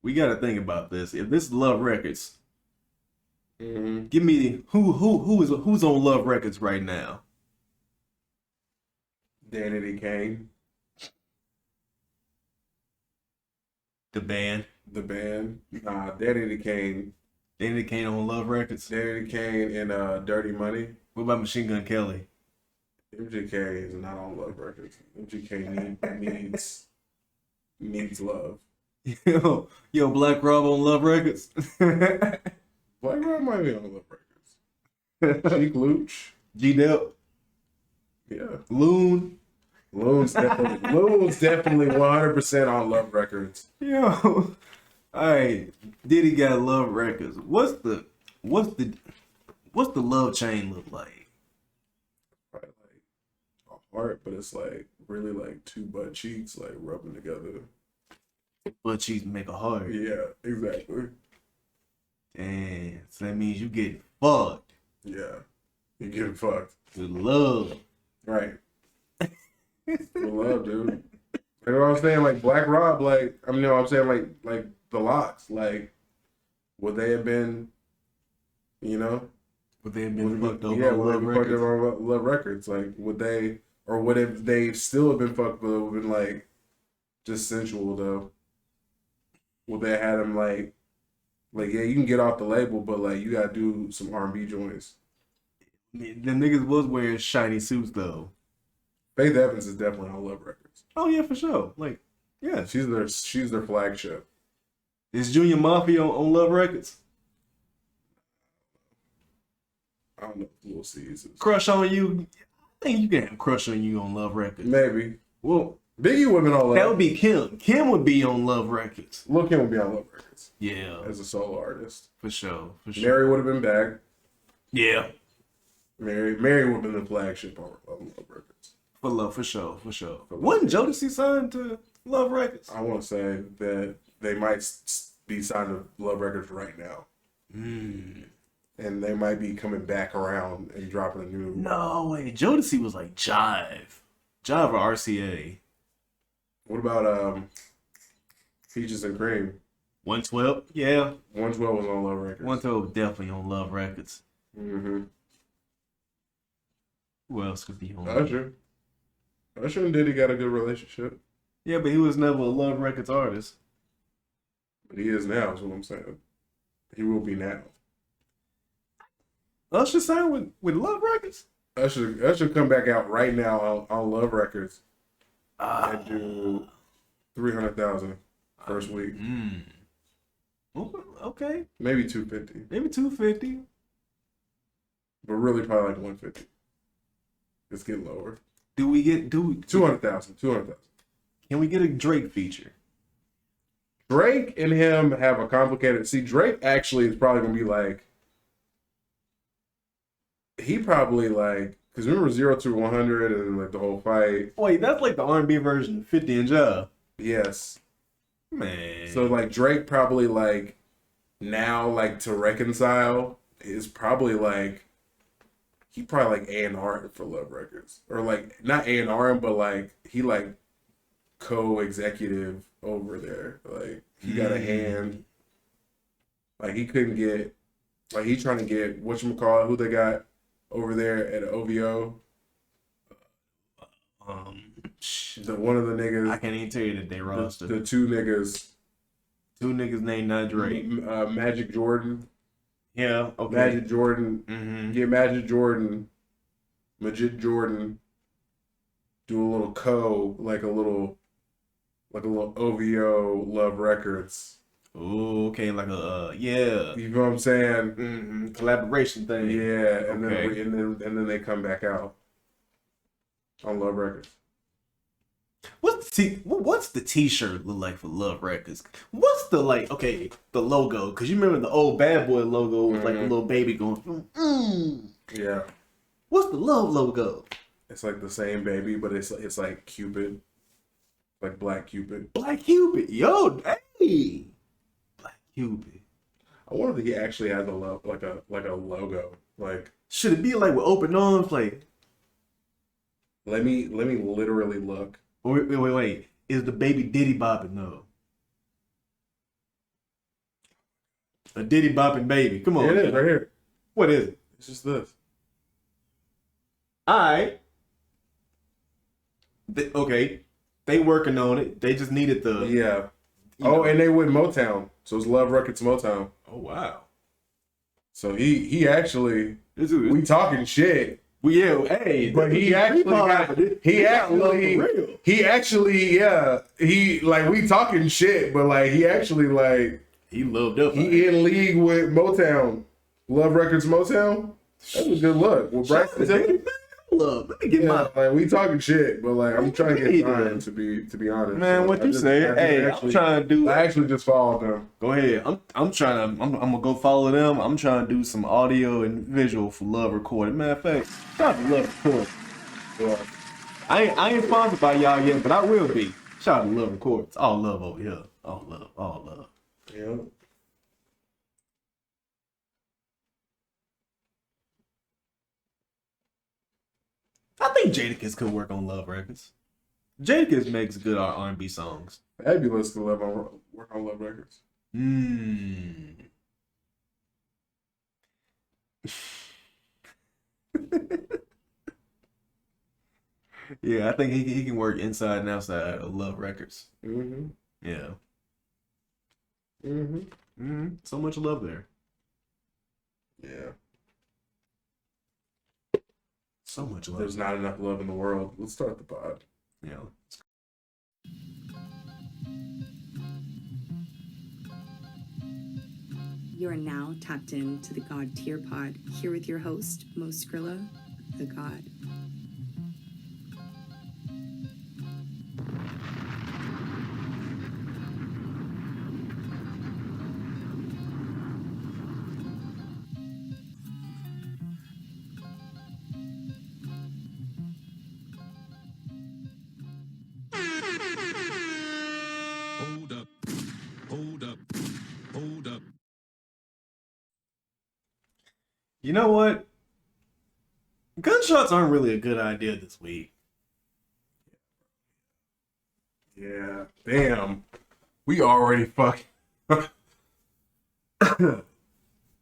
We got to think about this. If this is Love Records, Mm-hmm. give me who's on Love Records right now? Danity Kane, The band. the band. Nah, Danity Kane, Danny Kane on Love Records. Danity Kane, and Dirty Money. What about Machine Gun Kelly? MGK is not on Love Records. MGK needs love. Yo, Black Rob on Love Records. Black Rob might be on Love Records. Cheek Luch. G Depp, Yeah. Loon. Loon's definitely 100% on Love Records. Yo, all right. Diddy got Love Records. What's the love chain look like? Probably like a heart, but it's like really like two butt cheeks like rubbing together. But cheeks make a heart. Yeah, exactly. Damn. So that means you get fucked Yeah. You getting fucked. with love. Right. With love, dude. You know what I'm saying? Like Black Rob, like I mean, you know what I'm saying? Like the Locks, like would they have been, you know? But they have been fucked over Yeah, on would they Love be fucked Records. over on Love Records? Like would they, or would if they still have been fucked, but it would have been like just sensual though? Would they have had him like yeah, you can get off the label, but like you gotta do some R&B joints. I mean, the niggas was wearing shiny suits though. Faith Evans is definitely on Love Records. Oh yeah, for sure. Like, yeah. She's their flagship. Is Junior Mafia on Love Records? I don't know if Lil C's is. Crush on You. I think you can have Crush on You on Love Records. Maybe. Well, Biggie would have been on Love. that would be Kim. Kim would be on Love Records. Lil Kim would be on Love Records Yeah, as a solo artist. for sure. For sure. Mary would have been back. Yeah. Mary would have been the flagship on Love Records. For love, for sure. Wasn't Jodeci signed to Love Records? I want to say that they might be signed to Love Records right now. And they might be coming back around and dropping a new. No way. Jodeci was like Jive. Jive or RCA. What about Peaches and Cream? 112? Yeah. 112 was on Love Records. 112 definitely on Love Records. Mm-hmm. Who else could be on? Usher and Diddy got a good relationship. Yeah, but he was never a Love Records artist. But he is now, is what I'm saying. He will be now. Usher signed with Love Records? Usher come back out right now on Love Records and do 300,000 first week. Okay. Maybe 250. Maybe 250. But really probably like 150. It's getting lower. 200,000? 200,000. Can we get a Drake feature? Drake and him have a complicated. See, Drake actually is probably gonna be like. He probably like, because remember 0 to 100 and like the whole fight. Wait, that's like the R&B version of 50 and Ja. Yes. Man. So like Drake probably like now like to reconcile is probably like he probably like A&R for Love Records, or like not A&R but like he like co-executive over there. Like he got a hand. Like he couldn't get, like he trying to get whatchamacallit, who they got over there at OVO. One of the niggas. I can't even tell you that they roster. The two niggas. Two niggas named not Drake. Magic Jordan. Yeah, okay. Magic Jordan. Get Magic Jordan. Majid Jordan. Do a little like a little OVO Love Records. Oh, okay, like a yeah. You know what I'm saying? Collaboration thing. Yeah, and Okay. then they come back out on Love Records. What's the T-shirt look like for Love Records? What's the the logo? Because you remember the old Bad Boy logo with like a little baby going. Yeah. What's the Love logo? It's like the same baby, but it's like Cupid, like Black Cupid. Black Cupid, yo, hey, Black Cupid. I wonder if he actually has a logo. Like, Should it be like with open arms? Like, let me literally look. wait. Is the baby Diddy bopping though? A Diddy bopping baby. Come on. Here it is, right here. What is it? It's just this. All right. Okay. They working on it. They just needed the... Yeah. Oh, and they went Motown. So it's Love Records Motown. Oh, wow. So he actually... We talking shit. Well, yeah, hey, but he we talking shit, but like he actually like he loved up. He in league with Motown, Love Records Motown. That's a good look. Well, Bryson, love. Let me get my. Like we talking shit, but like I'm trying to get time to be honest. Man, what you say? Hey, I'm trying to do. I actually just followed them. Go ahead. I'm trying to. I'm gonna go follow them. I'm trying to do some audio and visual for Love Recorded. Matter of fact, shout out to Love Recorded. Yeah. I ain't sponsored by y'all yet, but I will be. Shout out to Love Recorded. It's all love over here. All love. All love. Yeah. I think Jadakiss could work on Love Records. Jadakiss makes good R&B songs. Fabulous to work on Love Records. Yeah, I think he can work inside and outside of Love Records. Mm-hmm. Yeah. Mm-hmm. Mm-hmm. So much love there. Yeah. So much love. There's not enough love in the world. Let's start the pod. Yeah. You are now tapped into the God Tier Pod, here with your host, MoSkrilla, the God. Hold up. You know what? Gunshots aren't really a good idea this week. Yeah. Damn. We already fucking. You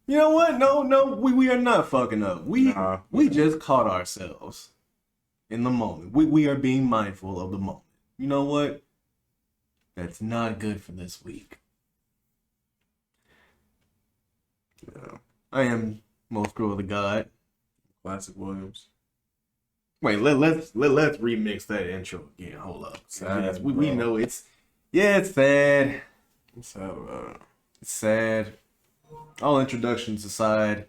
know what? No, we are not fucking up. We just caught ourselves in the moment. We are being mindful of the moment. You know what? That's not good for this week. Yeah. I am MoSkrilla the God. Classic Williams. Wait, let's remix that intro again. Hold up. Sad, we know it's sad. What's sad about it? It's sad. All introductions aside,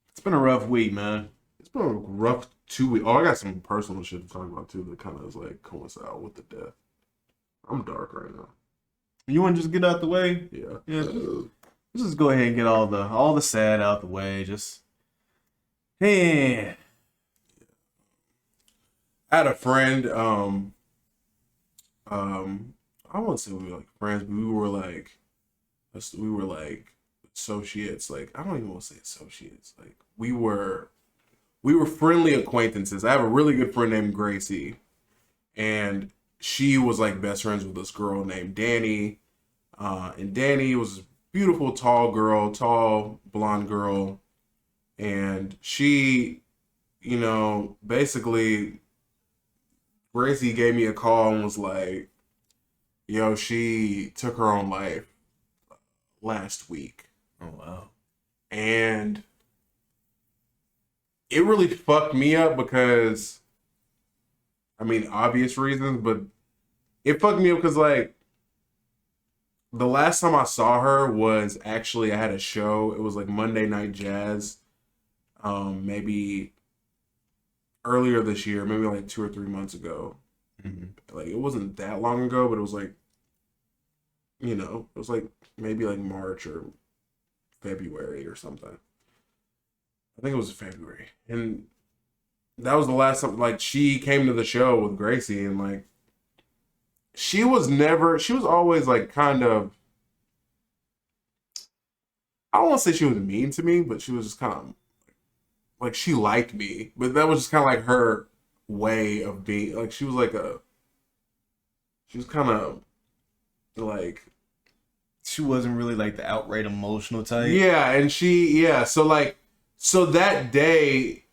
it's been a rough week, man. It's been a rough 2 weeks. Oh, I got some personal shit to talk about too that kind of is like coincide with the death. I'm dark right now. You want to just get out the way? Yeah. Let's just go ahead and get all the sad out the way. Just hey. I had a friend. I won't say we were like friends, but we were like associates. Like I don't even want to say associates. Like we were friendly acquaintances. I have a really good friend named Gracie, and she was like best friends with this girl named Danny. And Danny was a beautiful, tall blonde girl. And she, basically, Gracie gave me a call and was like, yo, she took her own life last week. Oh, wow. And it really fucked me up because, obvious reasons, but it fucked me up because, like, the last time I saw her was actually, I had a show. It was like Monday Night Jazz, maybe earlier this year, maybe like 2 or 3 months ago. Mm-hmm. Like, it wasn't that long ago, but it was like, it was like maybe like March or February or something. I think it was February. And that was the last time, like, she came to the show with Gracie, and like, she was always like kind of, I don't want to say she was mean to me, but she was just kind of like, she liked me, but that was just kind of like her way of being. Like, she was kind of like, she wasn't really like the outright emotional type. Yeah, and so that day,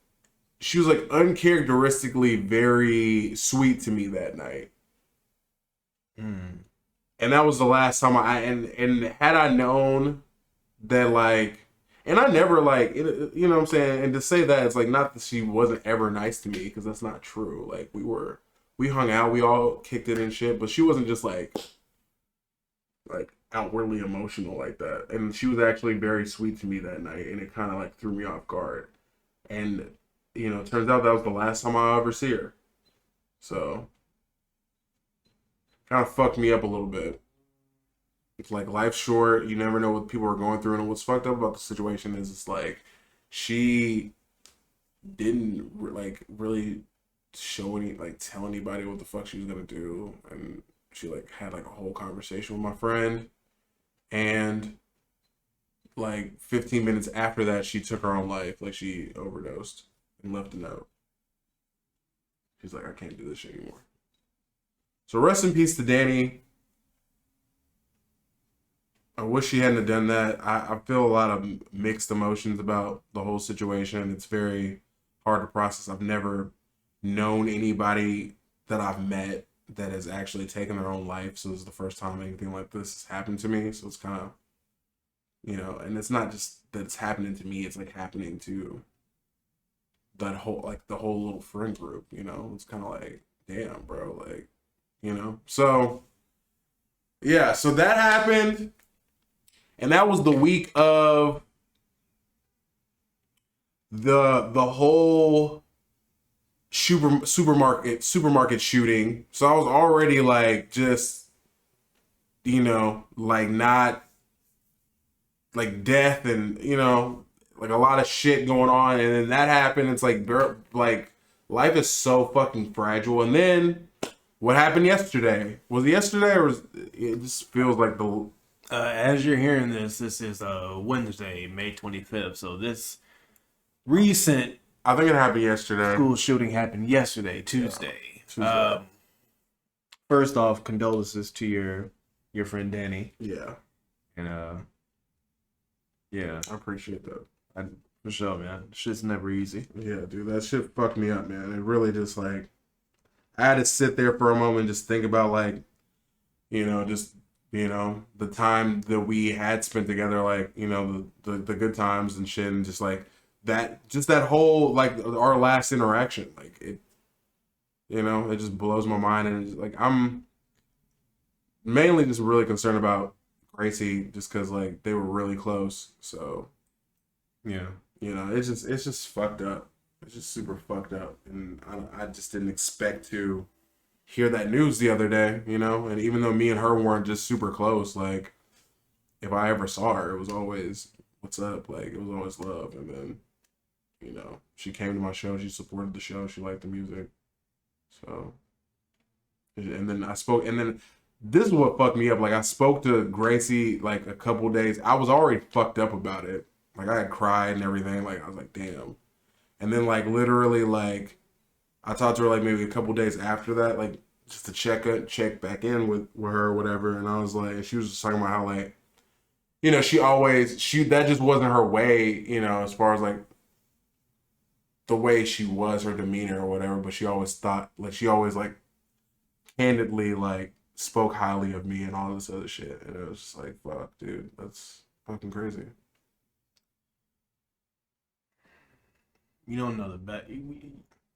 she was like uncharacteristically very sweet to me that night. And that was the last time and had I known that like, and I never like, you know what I'm saying? And to say that, it's like, not that she wasn't ever nice to me, because that's not true. Like we hung out, we all kicked it and shit, but she wasn't just like outwardly emotional like that. And she was actually very sweet to me that night, and it kind of like threw me off guard. And, you know, it turns out that was the last time I'll ever see her. So, kind of fucked me up a little bit. It's like, life's short. You never know what people are going through. And what's fucked up about the situation is it's like, she didn't like really tell anybody what the fuck she was going to do. And she like had like a whole conversation with my friend. And like 15 minutes after that, she took her own life. Like, she overdosed and left a note. She's like, I can't do this shit anymore. So rest in peace to Danny. I wish she hadn't have done that. I feel a lot of mixed emotions about the whole situation. It's very hard to process. I've never known anybody that I've met that has actually taken their own life. So this is the first time anything like this has happened to me. So it's kind of, you know, and it's not just that it's happening to me. It's like happening to that whole, like the whole little friend group, you know. It's kind of like, damn, bro, like, you know. So yeah, so that happened. And that was the week of the whole supermarket shooting. So I was already like, just, you know, like not like death and, you know, like a lot of shit going on. And then that happened. It's like life is so fucking fragile. And then what happened yesterday? Was it yesterday, or it just feels like the... As you're hearing this is Wednesday, May 25th. So this recent, I think it happened yesterday. School shooting happened yesterday, Tuesday. Yeah, Tuesday. First off, condolences to your friend Danny. Yeah. And yeah, I appreciate that. For sure, man. Shit's never easy. Yeah, dude, that shit fucked me up, man. It really just like, I had to sit there for a moment and just think about like, you know, just, you know, the time that we had spent together, like, you know, the good times and shit, and just like that whole, like, our last interaction, like, it, you know, it just blows my mind. And it's like, I'm mainly just really concerned about Gracie, just because like they were really close. So yeah, you know, it's just fucked up. It's just super fucked up, and I just didn't expect to hear that news the other day, you know. And even though me and her weren't just super close, like, if I ever saw her, it was always, what's up? Like, it was always love. And then, you know, she came to my show, she supported the show, she liked the music. So, and then this is what fucked me up. Like, I spoke to Gracie like a couple days. I was already fucked up about it. Like, I had cried and everything. Like, I was like, damn. And then, like, literally, like, I talked to her like maybe a couple days after that, like, just to check back in with her or whatever. And I was like, she was just talking about how, like, you know, that just wasn't her way, you know, as far as like the way she was, her demeanor or whatever. But she always like candidly like spoke highly of me and all this other shit. And it was just like, fuck, dude, that's fucking crazy. You don't know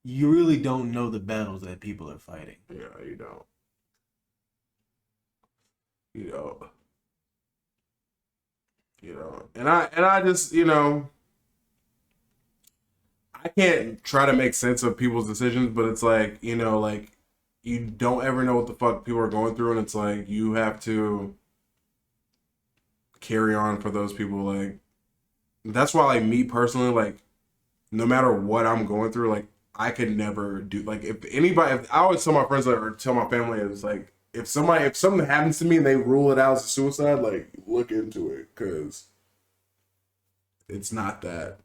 you really don't know the battles that people are fighting. Yeah, you don't. You don't. You know, and I just, you know, I can't try to make sense of people's decisions, but it's like, you know, like, you don't ever know what the fuck people are going through, and it's like, you have to carry on for those people. Like, that's why, like, me personally, like, no matter what I'm going through, like, I could if I always tell my friends, like, or tell my family, it's like, if something happens to me and they rule it out as a suicide, like, look into it, because it's not that.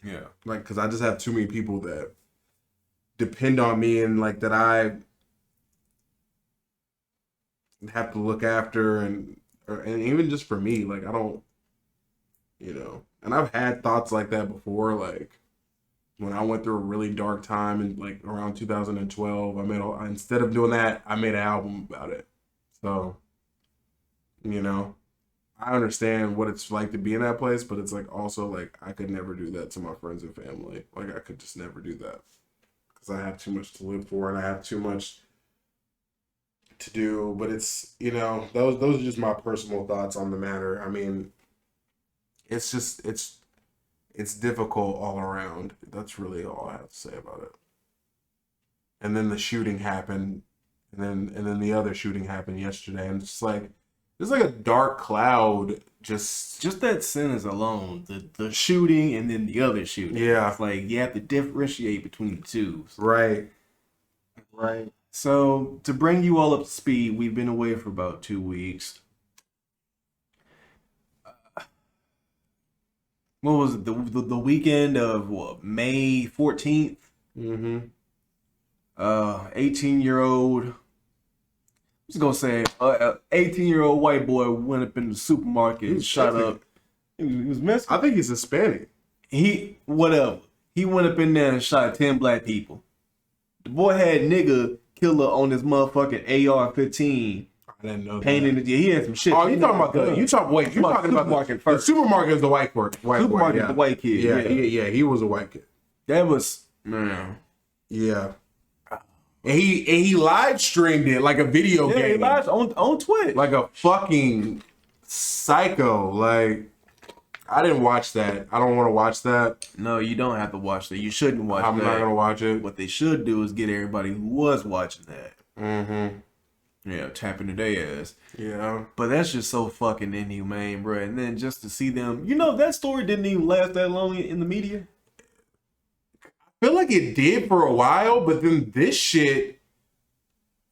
Yeah. Like, because I just have too many people that depend on me, and like that I have to look after, and and even just for me, like I don't, and I've had thoughts like that before, like when I went through a really dark time and like around 2012, instead of doing that, I made an album about it. So, I understand what it's like to be in that place, but it's like also like I could never do that to my friends and family. Like I could just never do that because I have too much to live for and I have too much to do. But it's those are just my personal thoughts on the matter. I mean, it's just it's difficult all around. That's really all I have to say about it. And then the shooting happened, and then the other shooting happened yesterday, and it's like. There's like a dark cloud, just that sentence alone, the shooting and then the other shooting. Yeah. It's like you have to differentiate between the two. Right. So to bring you all up to speed, we've been away for about 2 weeks. What was it? The weekend of what, May 14th? Mm-hmm. 18-year-old. I was gonna say, 18-year-old white boy went up in the supermarket and shot up. He was Mexican. I think he's Hispanic. Whatever. He went up in there and shot 10 black people. The boy had nigga killer on his motherfucking AR-15. I didn't know painted that. It. He had some shit. Oh, you talking about you're talking about supermarket first. The supermarket is the white boy. Supermarket is the white kid. Yeah, he was a white kid. That was, man. Yeah. And he live streamed it like a video game. Yeah, he live on Twitch. Like a fucking psycho. Like, I didn't watch that. I don't want to watch that. No, you don't have to watch that. You shouldn't watch that. I'm not going to watch it. What they should do is get everybody who was watching that. Mm-hmm. Yeah, tapping their ass. Yeah. But that's just so fucking inhumane, bro. And then just to see them, that story didn't even last that long in the media. I feel like it did for a while, but then this shit.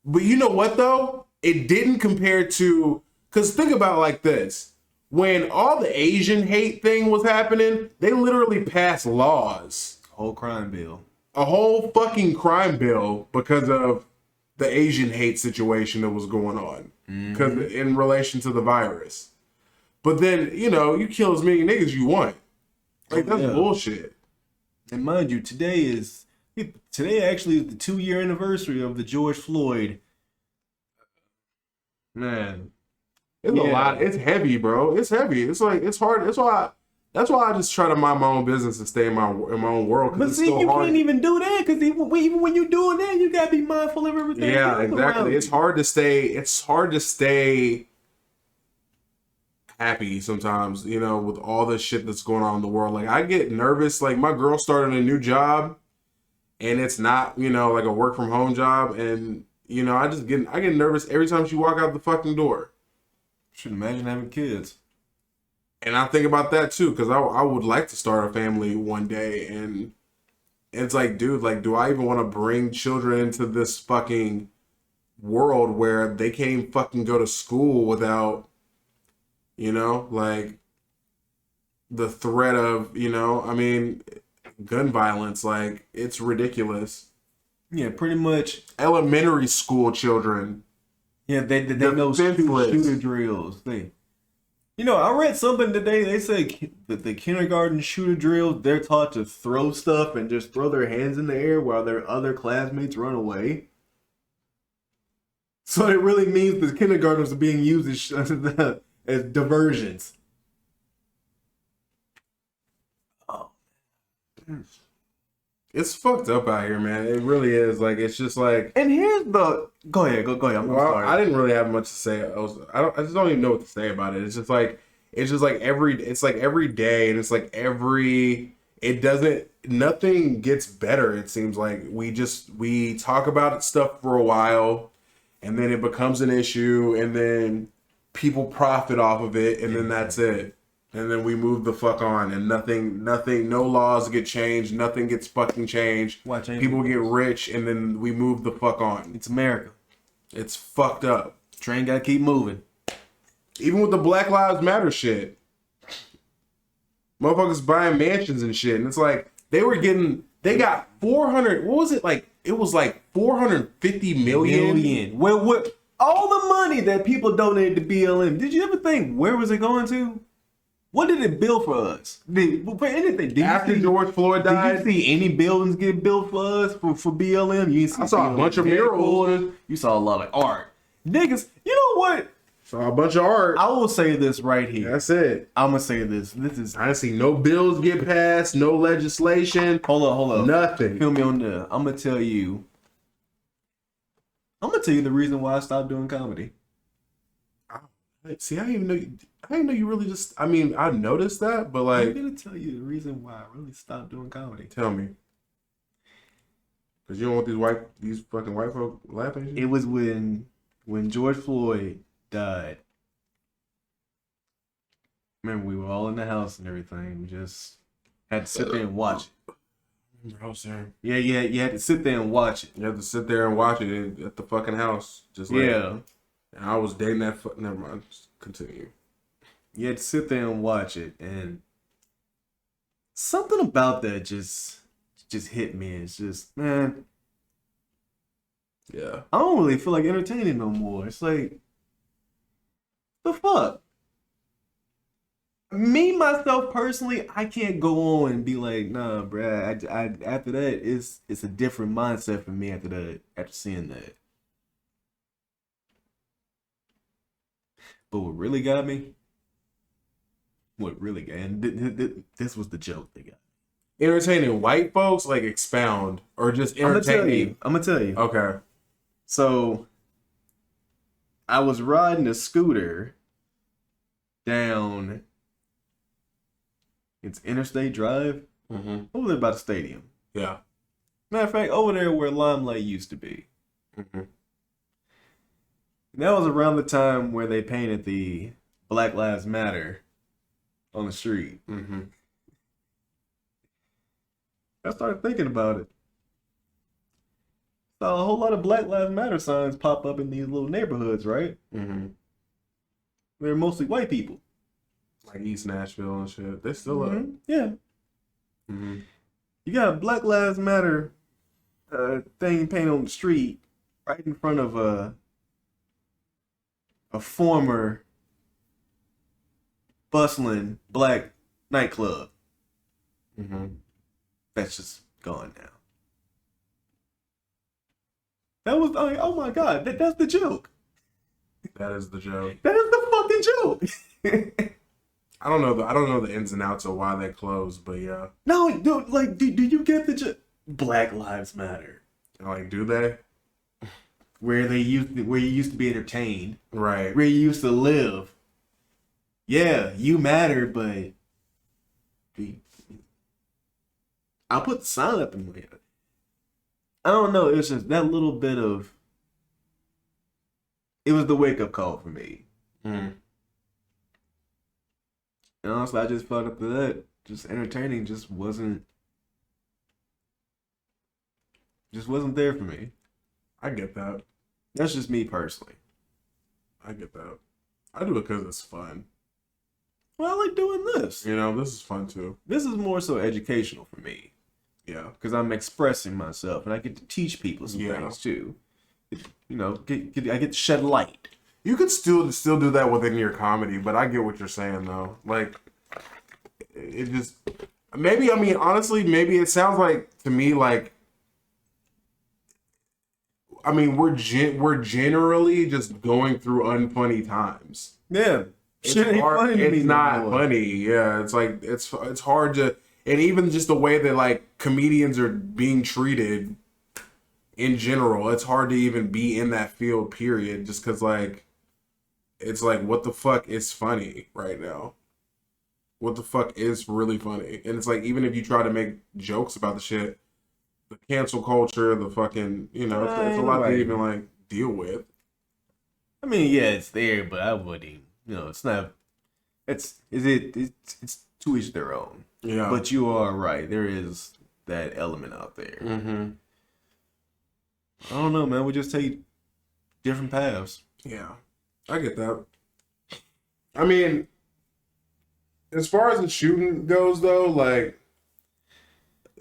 But you know what though? It didn't compare to, because think about it like this: when all the Asian hate thing was happening, they literally passed laws, Whole crime bill, a whole fucking crime bill because of the Asian hate situation that was going on, because in relation to the virus. But then you kill as many niggas you want. Like that's bullshit. And mind you, today actually is the 2-year anniversary of the George Floyd. Man, it's a lot. It's heavy, bro. It's heavy. It's like it's hard. That's why I just try to mind my own business and stay in my own world. But see, you can't even do that because even when you're doing that, you gotta be mindful of everything. Yeah, exactly. It's hard to stay happy sometimes, with all the shit that's going on in the world. Like I get nervous. Like my girl started a new job and it's not, like a work from home job. And, I get nervous every time she walk out the fucking door. Should imagine having kids. And I think about that too, because I would like to start a family one day. And it's like, dude, like, do I even want to bring children into this fucking world where they can't even fucking go to school without, like the threat of, gun violence? Like, it's ridiculous. Yeah, pretty much. Elementary school children. Yeah, they know shooter drills. I read something today. They say that the kindergarten shooter drills, they're taught to throw stuff and just throw their hands in the air while their other classmates run away. So it really means the kindergartners are being used as diversions. Oh. It's fucked up out here, man. It really is. Like, it's just like. And here's the. Go ahead. I'm sorry. I didn't really have much to say. I just don't even know what to say about it. It's just like every day, and it's like nothing gets better. It seems like we talk about stuff for a while, and then it becomes an issue, and then people profit off of it, and then that's it. And then we move the fuck on, and nothing, no laws get changed, nothing gets fucking changed. People get rich, and then we move the fuck on. It's America. It's fucked up. Train gotta keep moving. Even with the Black Lives Matter shit. Motherfuckers buying mansions and shit, and it's like, they got 400, what was it like? It was like 450 million. Well, what? all the money that people donated to BLM, did you ever think where was it going to? What did it build for us? For anything? After George Floyd died, did you see any buildings get built for us for BLM? You I saw a bunch of murals. You saw a lot of art. Niggas, you know what? Saw a bunch of art. I will say this right here. That's it. I'm gonna say this. This is. I didn't see no bills get passed, no legislation. Hold up. Nothing. Feel me on that. I'm gonna tell you the reason why I stopped doing comedy. See, I didn't know you really just. I mean, I noticed that, but I'm like, gonna tell you the reason why I really stopped doing comedy. tell me, because you don't want these fucking white folk laughing at you. It was when George Floyd died. Remember, we were all in the house and everything. We just had to sit there and watch it. I was there. Yeah, you had to sit there and watch it. You have to sit there and watch it at the fucking house, just like. Yeah. And I was dating that. Never mind. Just continue. You had to sit there and watch it, and something about that just hit me. It's just, man, Yeah. I don't really feel like entertaining no more. It's like, the fuck? Me, myself, personally, I can't go on and be like, nah, bruh. I after that, it's a different mindset for me after seeing that. But what really got me? And this was the joke they got. Entertaining white folks, like expound, or just entertaining. I'm gonna tell you. Okay. So, I was riding a scooter down. It's Interstate Drive. Mm-hmm. Over there by the stadium. Yeah. Matter of fact, over there where Limelight used to be. Mm-hmm. That was around the time where they painted the Black Lives Matter on the street. Mm-hmm. I started thinking about it. Saw a whole lot of Black Lives Matter signs pop up in these little neighborhoods, right? Mm-hmm. They're mostly white people. Like East Nashville and shit. They still up. Yeah. Mm-hmm. You got a Black Lives Matter thing painted on the street right in front of a former bustling black nightclub. Mm-hmm. That's just gone now. That was, I mean, oh my God, that's the joke. That is the joke. That is the fucking joke. I don't know the ins and outs of why they closed, but yeah. No, dude, like, do you get the joke? Black Lives Matter. Like, do they? Where you used to be entertained. Right. Where you used to live. Yeah, you matter, but I'll put the sign up in there. I don't know, it was just that little bit of, it was the wake-up call for me. Mm. And honestly, I just felt after that, just entertaining just wasn't there for me. I get that. That's just me personally. I get that. I do it because it's fun. Well, I like doing this. You know, this is fun too. This is more so educational for me. Yeah. Because I'm expressing myself and I get to teach people some Yeah. things too. You know, I get to shed light. You could still do that within your comedy, but I get what you're saying though. Like, it just maybe, I mean, honestly, maybe it sounds like to me like, I mean, we're generally just going through unfunny times. Yeah. It's Shit ain't hard, funny to me it's no not more. funny. Yeah, it's like it's hard to, and even just the way that like comedians are being treated in general, it's hard to even be in that field. Period. Just because like, it's like, what the fuck is funny right now? What the fuck is really funny? And it's like, even if you try to make jokes about the shit, the cancel culture, the fucking, you know, it's a lot to even like deal with. I mean, yeah, it's there, but I wouldn't. You know, it's not. It's to each their own. Yeah. But you are right. There is that element out there. Mm-hmm. I don't know, man. We just take different paths. Yeah, I get that. I mean, as far as the shooting goes, though, like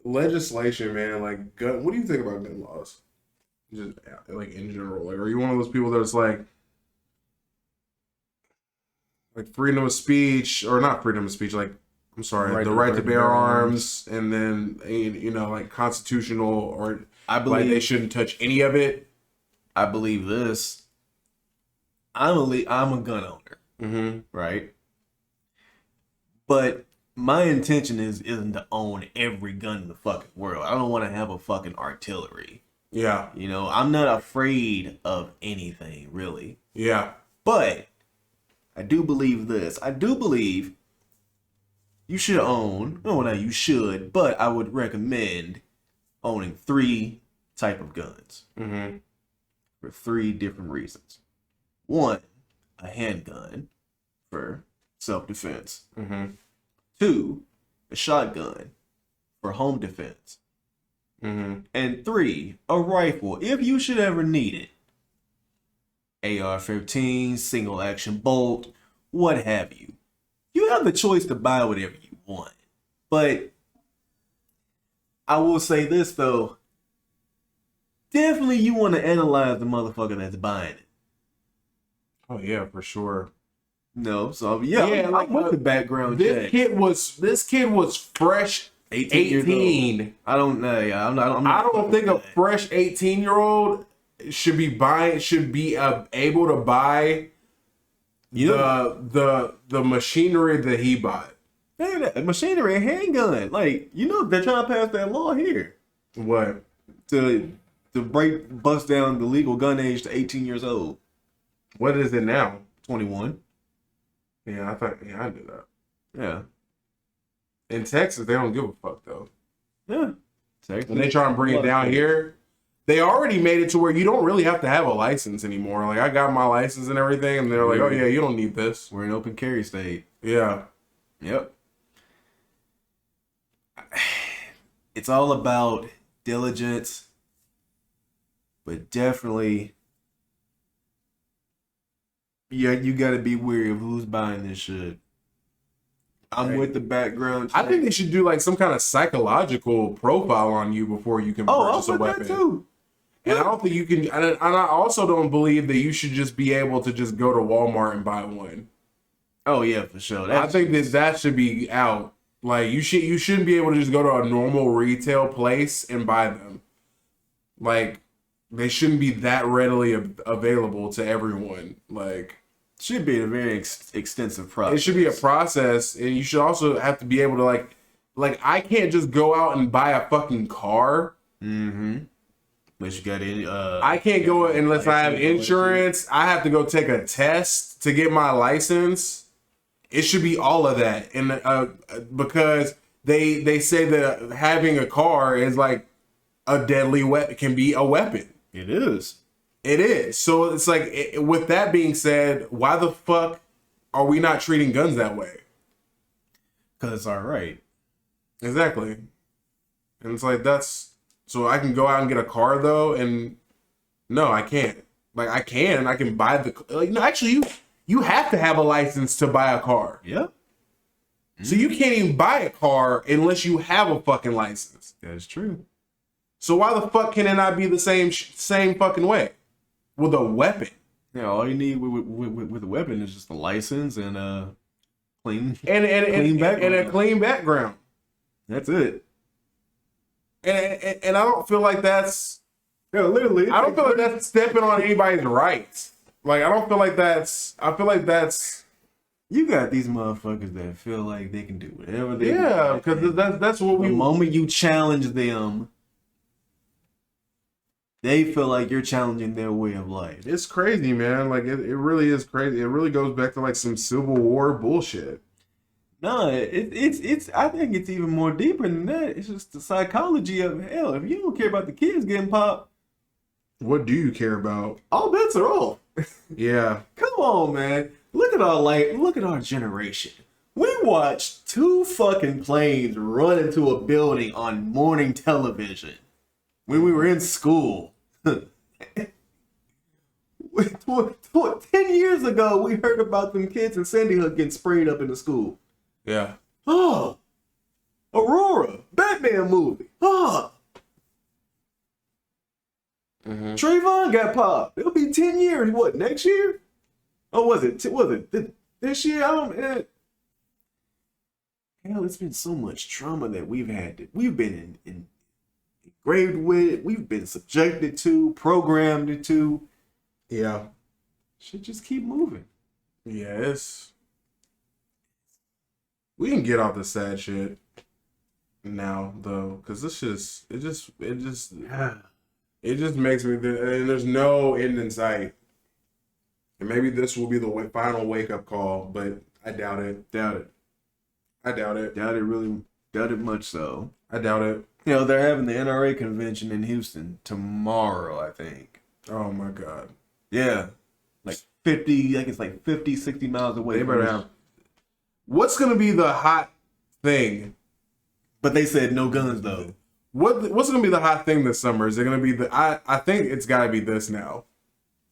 legislation, man, like gun. What do you think about gun laws? Just like in general, like, are you one of those people that's like freedom of speech, or not freedom of speech, like, I'm sorry, the right to bear arms, and then, you know, like constitutional, or I believe like they shouldn't touch any of it? I believe this. I'm a gun owner, right? But my intention isn't to own every gun in the fucking world. I don't want to have a fucking artillery. Yeah. You know, I'm not afraid of anything, really. Yeah. But I do believe this. I do believe you should own, no, not you should, but I would recommend owning 3 type of guns for 3 different reasons. 1, a handgun for self-defense. 2, a shotgun for home defense. And 3, a rifle, if you should ever need it. AR-15, single action bolt, what have you. You have the choice to buy whatever you want. But I will say this though. Definitely you want to analyze the motherfucker that's buying it. Oh yeah, for sure. No, so yeah, I'm with the background check. This kid was fresh 18. I don't know. Yeah, I'm not. I don't think a fresh 18-year-old should be able to buy the machinery that he bought. Hey, machinery, a handgun. Like, you know, they're trying to pass that law here What? to bust down the legal gun age to 18 years old. What is it now? 21. Yeah, I knew that. Yeah. In Texas, they don't give a fuck though. Yeah. Texas. When they try and bring it down here, they already made it to where you don't really have to have a license anymore. Like, I got my license and everything, and they're like, oh yeah, you don't need this. We're in open carry state. Yeah. Yep. It's all about diligence, but definitely, yeah, you got to be wary of who's buying this shit. I'm with the background check. I think they should do like some kind of psychological profile on you before you can purchase a weapon. That too. And I don't think you can. And I also don't believe that you should just be able to just go to Walmart and buy one. Oh yeah, for sure. I think that should be out. Like, you shouldn't be able to just go to a normal retail place and buy them. Like, they shouldn't be that readily available to everyone. Like, should be a very extensive process. It should be a process, and you should also have to be able to like I can't just go out and buy a fucking car. Unless you got any, I can't go unless I have insurance. I have to go take a test to get my license. It should be all of that, and because they say that having a car is like a deadly weapon, can be a weapon. It is. It is. So it's like, with that being said, why the fuck are we not treating guns that way? Because it's all right. Exactly. And it's like, so I can go out and get a car though, and no, I can't. Like, I can buy no, actually, you have to have a license to buy a car. Yeah. So you can't even buy a car unless you have a fucking license. That is true. So why the fuck can it not be the same fucking way with a weapon? Yeah, all you need with a weapon is just a license and a clean background. And a clean background. That's it. And I don't feel like that's... Yeah, literally. I don't feel like that's stepping on anybody's rights. Like, I feel like that's... You got these motherfuckers that feel like they can do whatever they want. Yeah, because that's what we... The moment you challenge them, they feel like you're challenging their way of life. It's crazy, man. Like, it really is crazy. It really goes back to like some Civil War bullshit. No, it's. I think it's even more deeper than that. It's just the psychology of hell. If you don't care about the kids getting popped, what do you care about? All bets are off. Yeah. Come on, man. Look at our generation. We watched 2 fucking planes run into a building on morning television when we were in school. 10 years ago, we heard about them kids in Sandy Hook getting sprayed up in the school. Yeah. Oh, Aurora, Batman movie. Oh. Trayvon got popped. It'll be 10 years. What, next year? Oh, was it this year? Hell, it's been so much trauma that we've been engraved with, we've been subjected to, programmed to. Yeah. Should just keep moving. Yes. We can get off the sad shit now though, because this it just makes me, and there's no end in sight. And maybe this will be the final wake up call, but I doubt it. Doubt it. I doubt it. Doubt it much so. I doubt it. You know, they're having the NRA convention in Houston tomorrow, I think. Oh my God. Yeah. Like 50, 60 miles away. They better have. What's going to be the hot thing? But they said no guns, though. What's going to be the hot thing this summer? Is it going to be I think it's got to be this now.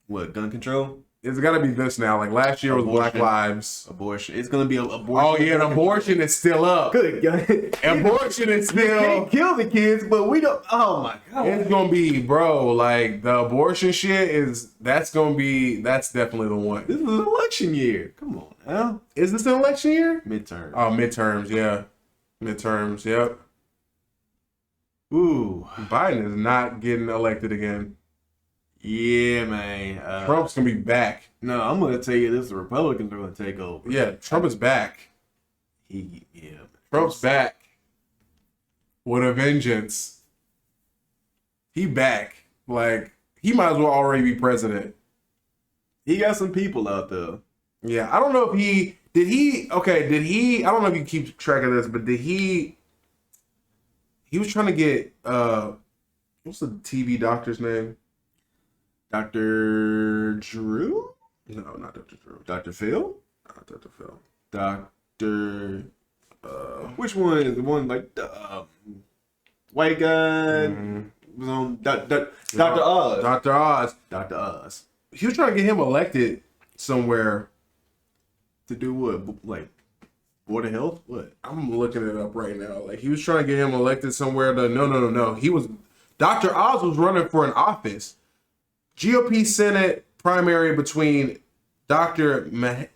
What, gun control? It's got to be this now. Like last year was Black Lives. Abortion. It's going to be abortion. Oh, yeah, and abortion is still up. Good. Abortion is They still. can't kill the kids, but we don't. Oh, my God. It's going to be, bro, like the abortion shit that's definitely the one. This is an election year. Come on now. Is this an election year? Midterm. Oh, midterms, yeah. Midterms, yep. Ooh. Biden is not getting elected again. Yeah, man. Trump's going to be back. No, I'm going to tell you this. The Republicans are going to take over. Yeah, Trump is back. Trump's back with a vengeance. He back. Like, he might as well already be president. He got some people out there. Yeah, I don't know if I don't know if you keep track of this, but he was trying to get, what's the TV doctor's name? Dr. Drew? No, not Dr. Drew. Dr. Phil? Not Dr. Phil. Dr. Which one is the one like the white guy was on Dr. Oz? Dr. Oz. Dr. Oz. He was trying to get him elected somewhere. To do what? Like Board of Health? What? I'm looking it up right now. Like he was trying to get him elected somewhere. No. Dr. Oz was running for an office. GOP Senate primary between Dr. Mehmet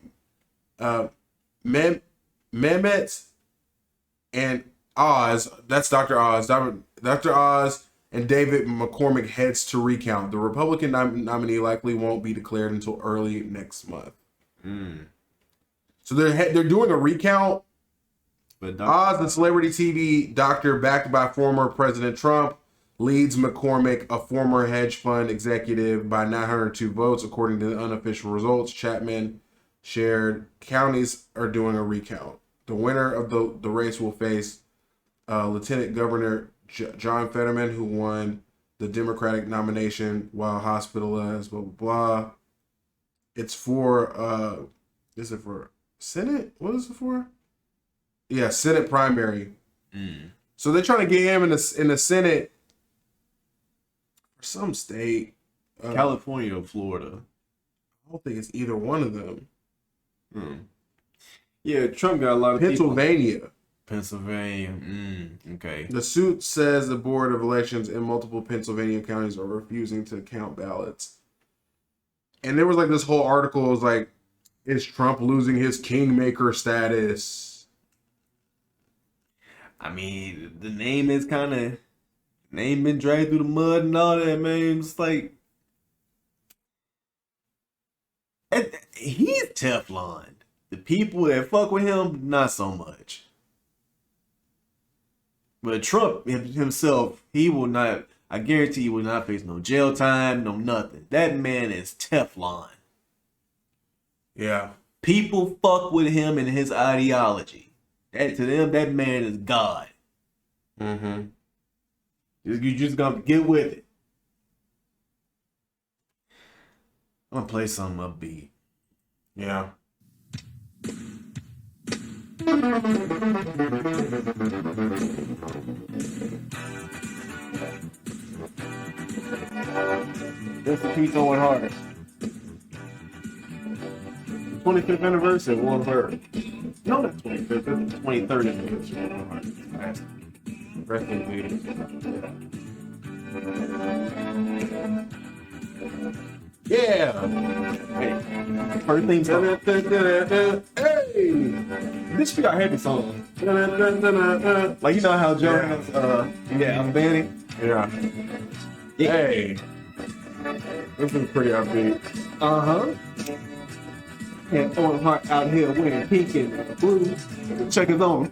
and Oz. That's Dr. Oz. Dr. Oz and David McCormick heads to recount. The Republican nominee likely won't be declared until early next month. So they're doing a recount. But Oz, the celebrity TV doctor backed by former President Trump, leads McCormick, a former hedge fund executive, by 902 votes, according to the unofficial results. Chapman shared counties are doing a recount. The winner of the race will face Lieutenant Governor John Fetterman, who won the Democratic nomination while hospitalized. Blah blah blah. It's for is it for Senate? What is it for? Yeah, Senate primary. So they're trying to get him in the Senate. Some state, California or Florida. I don't think it's either one of them. Yeah, Trump got a lot of Pennsylvania. Pennsylvania. Okay. The suit says the Board of Elections in multiple Pennsylvania counties are refusing to count ballots. And there was like this whole article was like, is Trump losing his kingmaker status? I mean, the name is kind of been dragged through the mud and all that, man. It's like he's Teflon. The people that fuck with him, not so much. But Trump himself, he will not. I guarantee he will not face no jail time, no nothing. That man is Teflon. Yeah. People fuck with him and his ideology. To them, that man is God. You just gotta get with it. I'm gonna play something upbeat. Yeah. This is Pete Owen Hart. 25th anniversary of Owen Hart. No, not 25th. That's the 23rd anniversary of Owen Hart. Rest in peace. Yeah. Hey, first theme song. Hey. This should be our heavy song. Like, you know how Joe has, I'm Danny. Yeah. Hey. This is pretty upbeat. Uh-huh. And throwing heart out here wearing pink and blue. Check his on.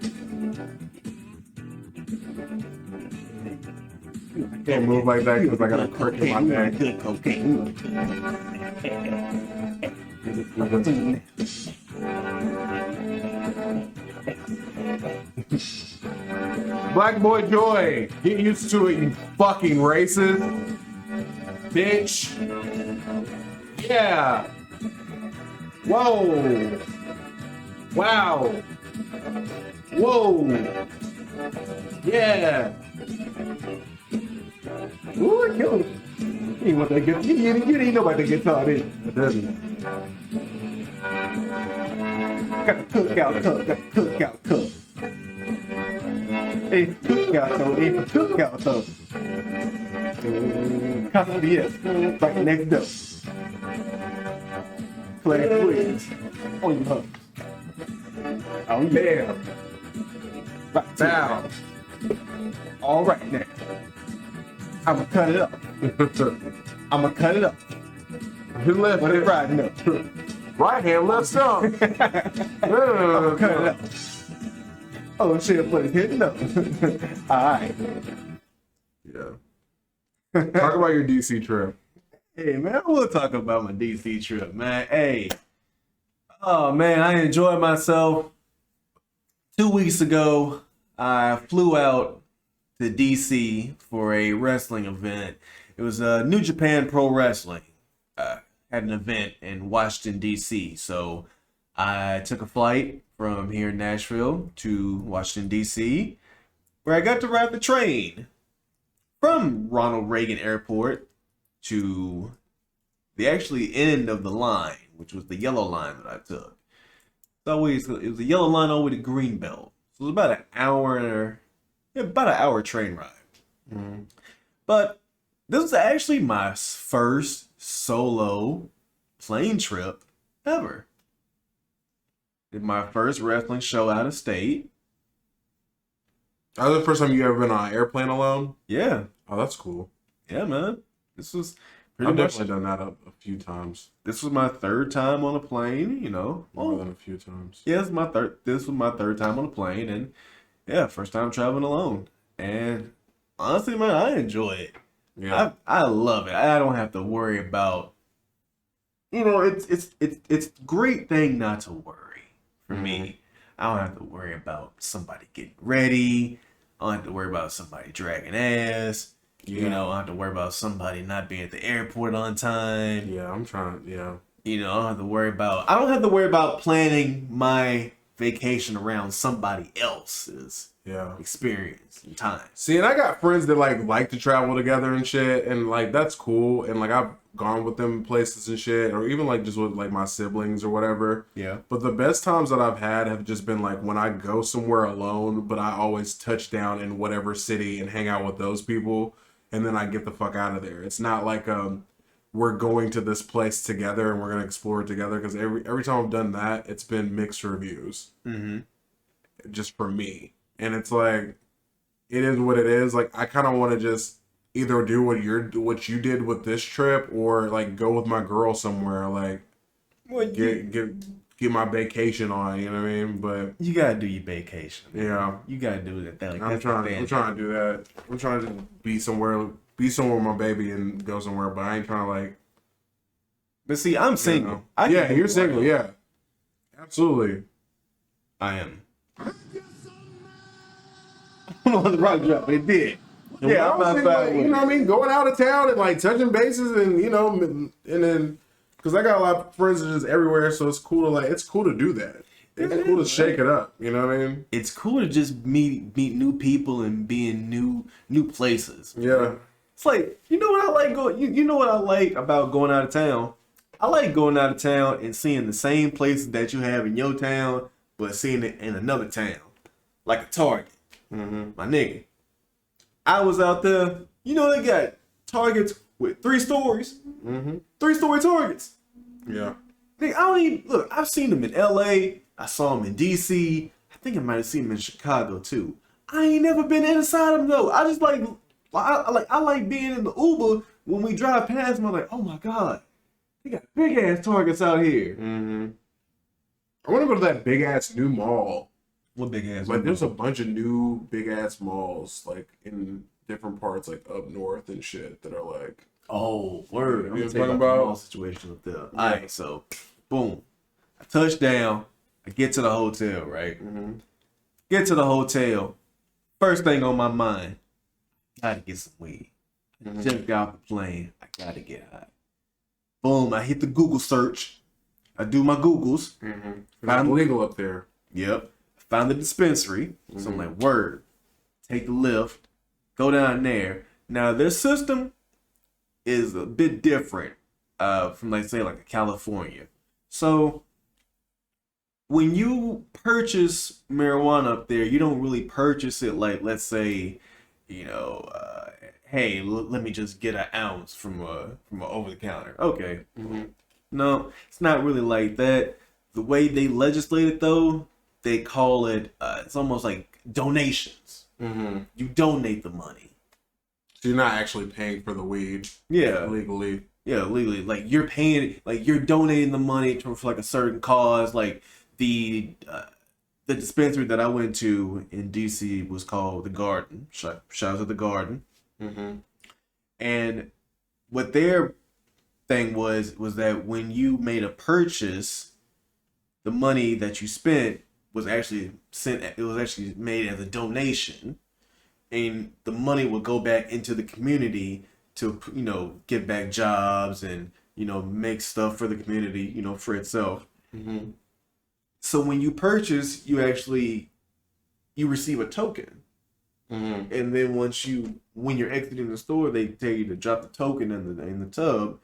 Can't move like that because I got a crick in my neck. Good cocaine. Black Boy Joy, get used to it, you fucking racist. Bitch. Yeah. Whoa. Wow. Whoa. Yeah. Ooh, it killed him. You didn't want that guitar. You didn't know about the guitar, did you? It doesn't. Got the cookout cup. Got the cookout cup. Hey, cookout cup. Hey, cookout cup. Casa Diaz. Right next door. Claire Queens. On your hook. Oh, yeah. Right Now. All right, now. I'ma cut it up. I'ma cut it up. Who left Let it it? ride up. Right hand, left stump. I'ma cut it up. Oh shit, but it's hitting up. Alright. Yeah. Talk about your DC trip. Hey man, we'll talk about my DC trip, man. Hey. Oh man, I enjoyed myself. 2 weeks ago, I flew out to DC for a wrestling event. It was New Japan Pro Wrestling. Had an event in Washington, DC. So I took a flight from here in Nashville to Washington, DC, where I got to ride the train from Ronald Reagan Airport to the actually end of the line, which was the yellow line that I took. It was a yellow line all the way to Greenbelt. So it was about an hour train ride. Mm-hmm. But this was actually my first solo plane trip ever. Did my first wrestling show out of state. That was the first time you ever been on an airplane alone? Yeah. Oh, that's cool. Yeah, man. This was pretty I've much, definitely done that a few times. this was my third time on a plane, you know. More than a few times. Yeah, this was my third time on a plane, and yeah, first time traveling alone. And honestly, man, I enjoy it. Yeah. I love it. I don't have to worry about, you know, it's a great thing not to worry for me. I don't have to worry about somebody getting ready. I don't have to worry about somebody dragging ass. Yeah. You know, I don't have to worry about somebody not being at the airport on time. Yeah, I'm trying. Yeah. You know, I don't have to worry about planning my vacation around somebody else's Yeah. experience and time. See, and I got friends that like to travel together and shit, and like that's cool. And like I've gone with them places and shit, or even like just with like my siblings or whatever. Yeah. But the best times that I've had have just been like when I go somewhere alone, but I always touch down in whatever city and hang out with those people, and then I get the fuck out of there. It's not like we're going to this place together and we're gonna explore it together, because every time I've done that, it's been mixed reviews. Mm-hmm. Just for me. And it's like, it is what it is. Like, I kind of want to just either do what you did with this trip, or like go with my girl somewhere, like get my vacation on. You know what I mean? But You gotta do your vacation. yeah, You gotta do that. Like, I'm trying to do that. I'm trying to be somewhere with my baby and go somewhere. But I ain't trying to like. But see, I'm single. know. I can Yeah, do you're what I single. want. Yeah, absolutely. I am. I don't know the rock drop, but it did. And Yeah, I I'm was not thinking, bad like, with you know it. what I mean? Going out of town and like touching bases, and you know, and then because I got a lot of friends just everywhere, so it's cool to do that. It's cool to shake it up. You know what I mean? It's cool to just meet new people and be in new places. Yeah. It's like, you know what I like you know what I like about going out of town? I like going out of town and seeing the same places that you have in your town, but seeing it in another town. Like a Target. Mm-hmm. My nigga. I was out there You know they got Targets with 3 stories. Mm-hmm. 3-story Targets. Yeah. Nigga, I don't even look. I've seen them in L.A. I saw them in D.C. I think I might have seen them in Chicago too. I ain't never been inside them though. I just like I like being in the Uber when we drive past them. I'm like, oh my god, they got big ass Targets out here. Mm-hmm. I want to go to that big ass new mall. What big ass? Like, there's a bunch of new big ass malls, like in different parts, like up north and shit, that are like. Oh, word. I'm You gonna tell you about the mall situation up there. Yeah. Alright, so boom. I touch down. I get to the hotel, right? Mm-hmm. Get to the hotel. First thing on my mind, gotta get some weed. Mm-hmm. Just got off the plane. I gotta get high. Boom, I hit the Google search. I do my Googles. Mm-hmm. It's legal up there. Yep. Found the dispensary. So I'm like, word. Take the lift. Go down there. Now, their system is a bit different from, like, say, like California. So, when you purchase marijuana up there, you don't really purchase it like, let's say, you know, hey, let me just get an ounce from a over the counter. Okay. Mm-hmm. No, it's not really like that. The way they legislate it, though, they call it, it's almost like donations. Mm-hmm. You donate the money. So you're not actually paying for the weed. Yeah. Legally. Yeah, legally. Like, you're paying, like, you're donating the money for like a certain cause. Like, the dispensary that I went to in DC was called The Garden. Shout out to The Garden. Mm-hmm. And what their thing was that when you made a purchase, the money that you spent was actually sent. It was actually made as a donation, and the money would go back into the community to, you know, give back jobs and, you know, make stuff for the community, you know, for itself. Mm-hmm. So when you purchase, you receive a token. Mm-hmm. And then when you're exiting the store, they tell you to drop the token in the tub,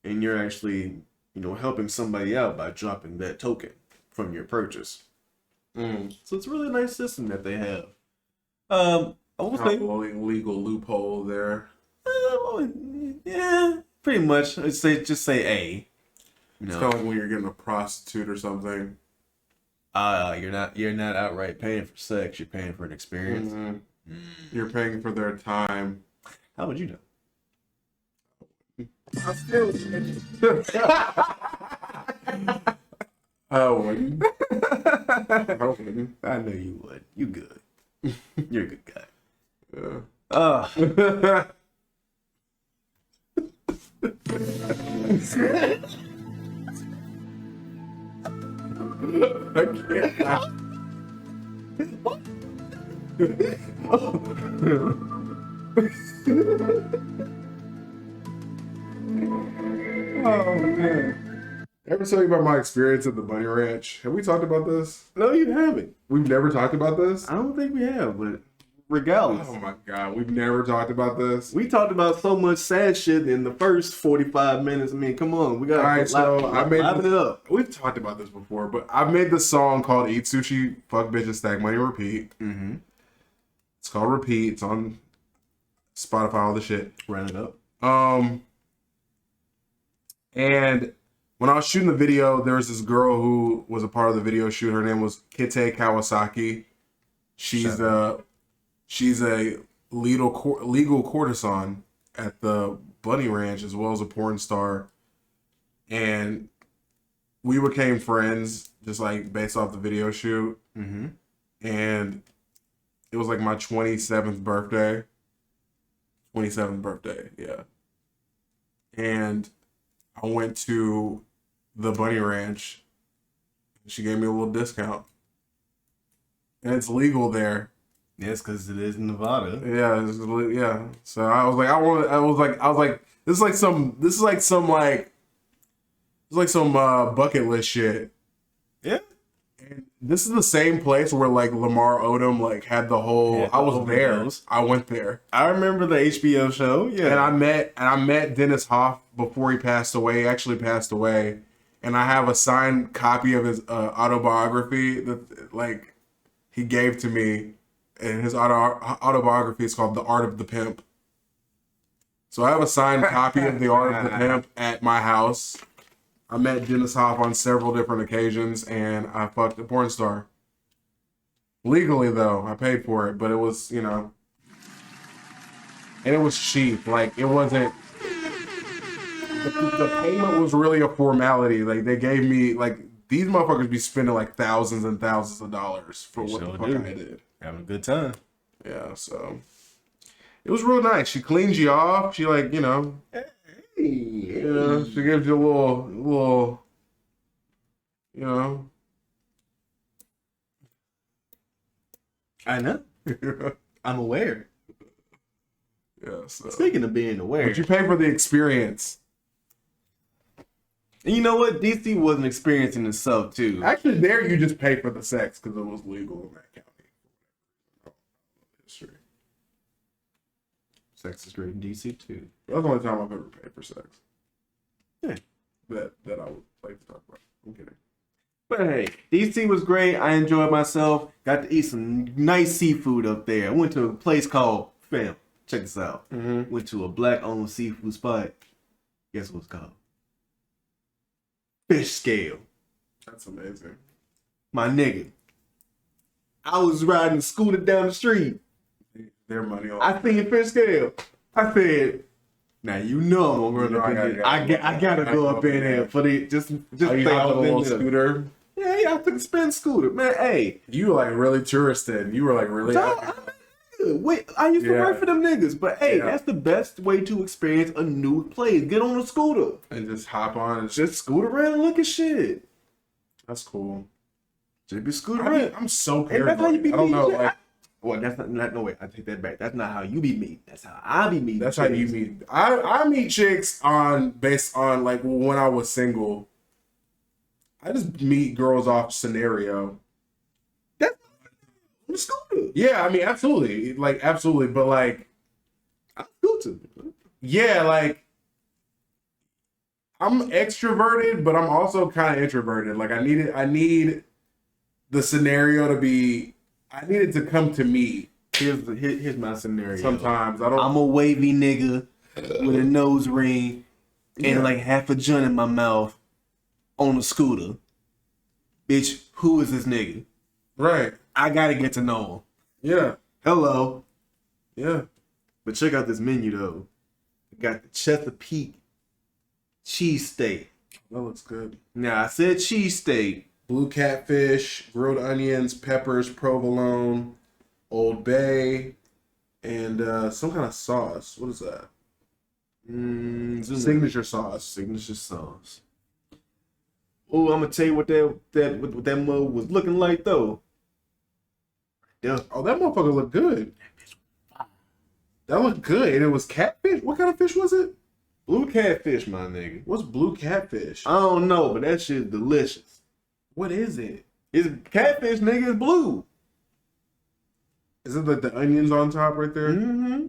and you're actually, you know, helping somebody out by dropping that token from your purchase. Mm. So it's a really nice system that they have. I will say, legal loophole there. yeah, pretty much. I'd say just say A. You It's know, kind of like when you're getting a prostitute or something. you're not outright paying for sex. You're paying for an experience. Mm-hmm. You're paying for their time. How would you know? I still. I wouldn't. I wouldn't. I know you would. You good. You're a good guy. Yeah. I can't. Oh man. Ever tell you about my experience at the Bunny Ranch? Have we talked about this? No, you haven't. We've never talked about this? I don't think we have, but regardless. Oh my god, we've never talked about this. We talked about so much sad shit in the first 45 minutes. I mean, come on. We got Alright, so I made liven it up. We've talked about this before, but I made this song called Eat Sushi, Fuck Bitches, Stack Money, Repeat. Mm-hmm. It's called Repeat. It's on Spotify, all the shit. Run it up. And when I was shooting the video, there was this girl who was a part of the video shoot. Her name was Kite Kawasaki. She's a legal courtesan at the Bunny Ranch, as well as a porn star. And we became friends just like based off the video shoot. Mm-hmm. And it was like my 27th birthday. 27th birthday, yeah. And I went to the Bunny Ranch. She gave me a little discount. And it's legal there. Yes, because it is in Nevada. Yeah, yeah. So I was like, this is like some bucket list shit. Yeah. And this is the same place where like Lamar Odom like had the whole. Yeah, I was overdose. there. I went there. I remember the HBO show. Yeah. And I met Dennis Hoff before he passed away. He actually passed away. And I have a signed copy of his autobiography that like he gave to me. And his autobiography is called The Art of the Pimp. So I have a signed copy of The Art of the Pimp at my house. I met Dennis Hop on several different occasions, and I fucked a porn star. Legally, though, I paid for it, but it was, you know, and it was cheap. Like, it wasn't. The payment was really a formality. Like, they gave me, like, these motherfuckers be spending like thousands and thousands of dollars for what the fuck I did. Having a good time. Yeah, so it was real nice. She cleans you off. She like, you know, she gives you a little, you know. I know. I'm aware. Yeah. So. Speaking of being aware, But you pay for the experience. and you know what? DC was an experience in itself too. Actually, there you just pay for the sex because it was legal in that county. History. Sex is great in DC too. That's the only time I've ever paid for sex. Yeah. That I would like to talk about. I'm kidding. But hey, DC was great. I enjoyed myself. Got to eat some nice seafood up there. I went to a place called Fam. Check this out. Went to a black-owned seafood spot. Guess what it's called? Fish Scale. That's amazing. My nigga. I was riding a scooter down the street. Their money on. I seen Fish Scale. I said, now you know I'm gonna run up in there. I gotta go up in there for the just you say have I a was in little there. scooter. Yeah, I took a spin scooter. Man, hey. You were like really touristed. You were like really. Wait, I used to Yeah. work for them niggas, but hey, Yeah. that's the best way to experience a new place. Get on a scooter, And just hop on. And just scoot around and look at shit. that's cool. Just be scooting I mean, around. I'm so And paranoid. that's how you be I don't know. meeting. Like Well, that's not. No way. I take that back. That's not how you be meeting. That's how I be meeting. that's how you chicks. meet. I meet chicks based on like when I was single. I just meet girls off scenario. That's on the scooter. Yeah, I mean, absolutely, like absolutely, but like, I'm scooter. yeah, like I'm extroverted, but I'm also kind of introverted. Like I need the scenario to be. I need it to come to me. Here's my scenario. Sometimes I don't. I'm a wavy nigga with a nose ring Yeah. and like half a joint in my mouth on a scooter. Bitch, who is this nigga? Right. I gotta get to know him. Yeah. Hello. Yeah. But check out this menu though. I got the Chesapeake cheesesteak. That looks good. Now I said cheesesteak. Blue catfish, grilled onions, peppers, provolone, Old Bay, and some kind of sauce. What is that? Signature sauce. Signature sauce. Oh, I'm gonna tell you what that mug was looking like though. Yeah. Oh, that motherfucker looked good. That looked good. And it was catfish? What kind of fish was it? Blue catfish, my nigga. What's blue catfish? I don't know, but that shit's delicious. What is it? It's catfish, nigga. It's blue. Is it like the onions on top right there? Mm-hmm.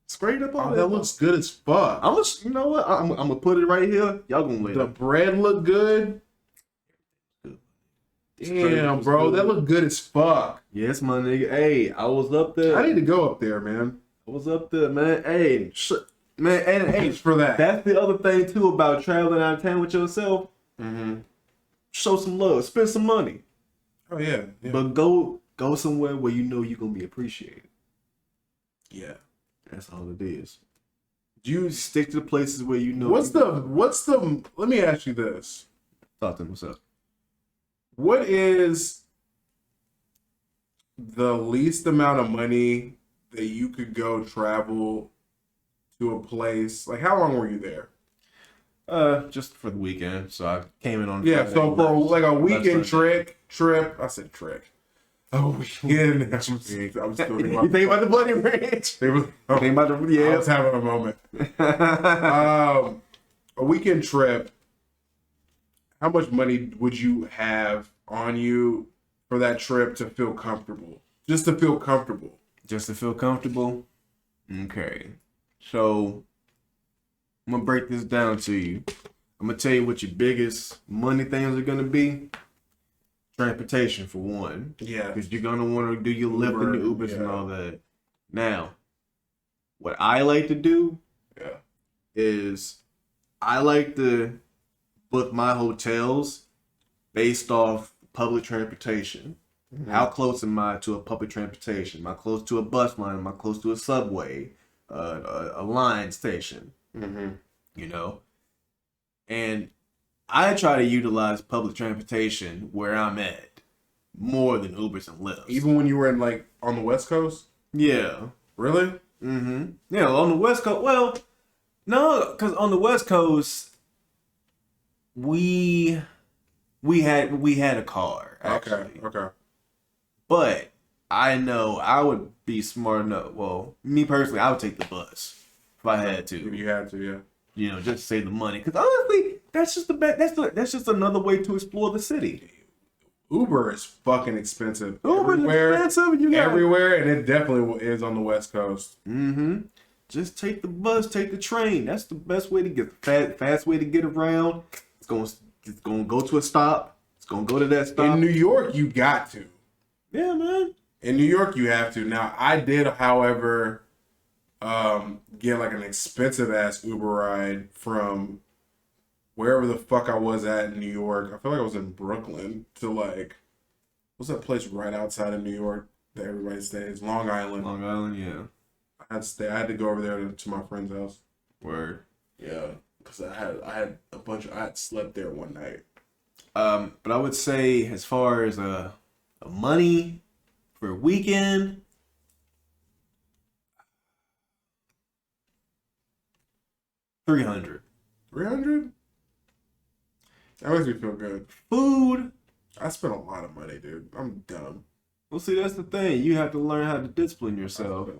Straight up on Oh, that looks good as fuck. I'm gonna, you know what? I'm gonna put it right here. Y'all gonna lay The it. bread look good. Damn, bro, that looked good as fuck. Yes, my nigga. Hey, I was up there. I need to go up there, man. I was up there, man. Hey, man, and hey, Thanks for that. that's the other thing too about traveling out of town with yourself. Mm-hmm. Show some love, spend some money, Oh yeah, yeah. but go somewhere where you know you're gonna be appreciated. Yeah. That's all it is. You stick to the places where you know. What's the? Let me ask you this. Talk to myself. What is the least amount of money that you could go travel to a place? Like, how long were you there? Just for the weekend. So I came in on Yeah, Friday. so for like a weekend Sunday. trip. I said trick. A weekend. I'm still You think about the Bloody Ranch? Think Think about the I was having a moment. A weekend trip. How much money would you have on you for that trip to feel comfortable? Just to feel comfortable. Just to feel comfortable. Okay. So I'm gonna break this down to you. I'm gonna tell you what your biggest money things are gonna be. Transportation for one. Yeah. Because you're gonna want to do your Lyft and the Uber, Ubers and yeah. all that. Now, what I like to do is I like to book my hotels based off public transportation. How close am I to a public transportation? Am I close to a bus line? Am I close to a subway, a line station? You know, and I try to utilize public transportation where I'm at more than Ubers and Lyfts. Even when you were in like on the West Coast? Yeah. Really? Yeah, on the West Coast. Well, no, because on the West Coast, we had a car actually. Okay. But I know I would be smart enough. Well, me personally, I would take the bus if I had to. If you had to, yeah. You know, just to save the money. Because honestly, that's just the best. That's just another way to explore the city. Uber is fucking expensive. Uber is expensive. You got everywhere, and it definitely is on the West Coast. Just take the bus, take the train. That's the best way to get fast way to get around. It's gonna go to a stop. It's gonna go to that stop. In New York, you got to. Yeah, man. In New York, you have to. Now, I did, however, get like an expensive ass Uber ride from wherever the fuck I was at in New York. I feel like I was in Brooklyn to like, what's that place right outside of New York that everybody stays? Long Island. Long Island, yeah. I had to go over there to my friend's house. Word. Yeah, because I had I had slept there one night. But I would say as far as money for a weekend, $300. 300? That makes me feel good. Food. I spent a lot of money, dude. I'm dumb. Well, see, that's the thing. You have to learn how to discipline yourself.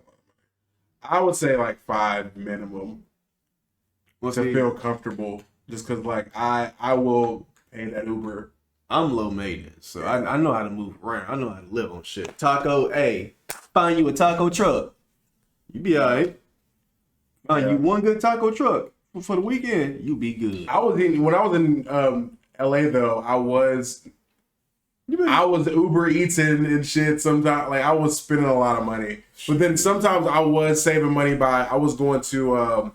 I would say like 5 minimum Well, to see, feel comfortable. Just because like I will pay that Uber. I'm low maintenance, so I know how to move around. I know how to live on shit. Taco, hey, find you a taco truck. You be alright. Find you one good taco truck for the weekend. You be good. When I was in LA though, I was Uber eating and shit sometimes. Like I was spending a lot of money. But then sometimes I was saving money I was going to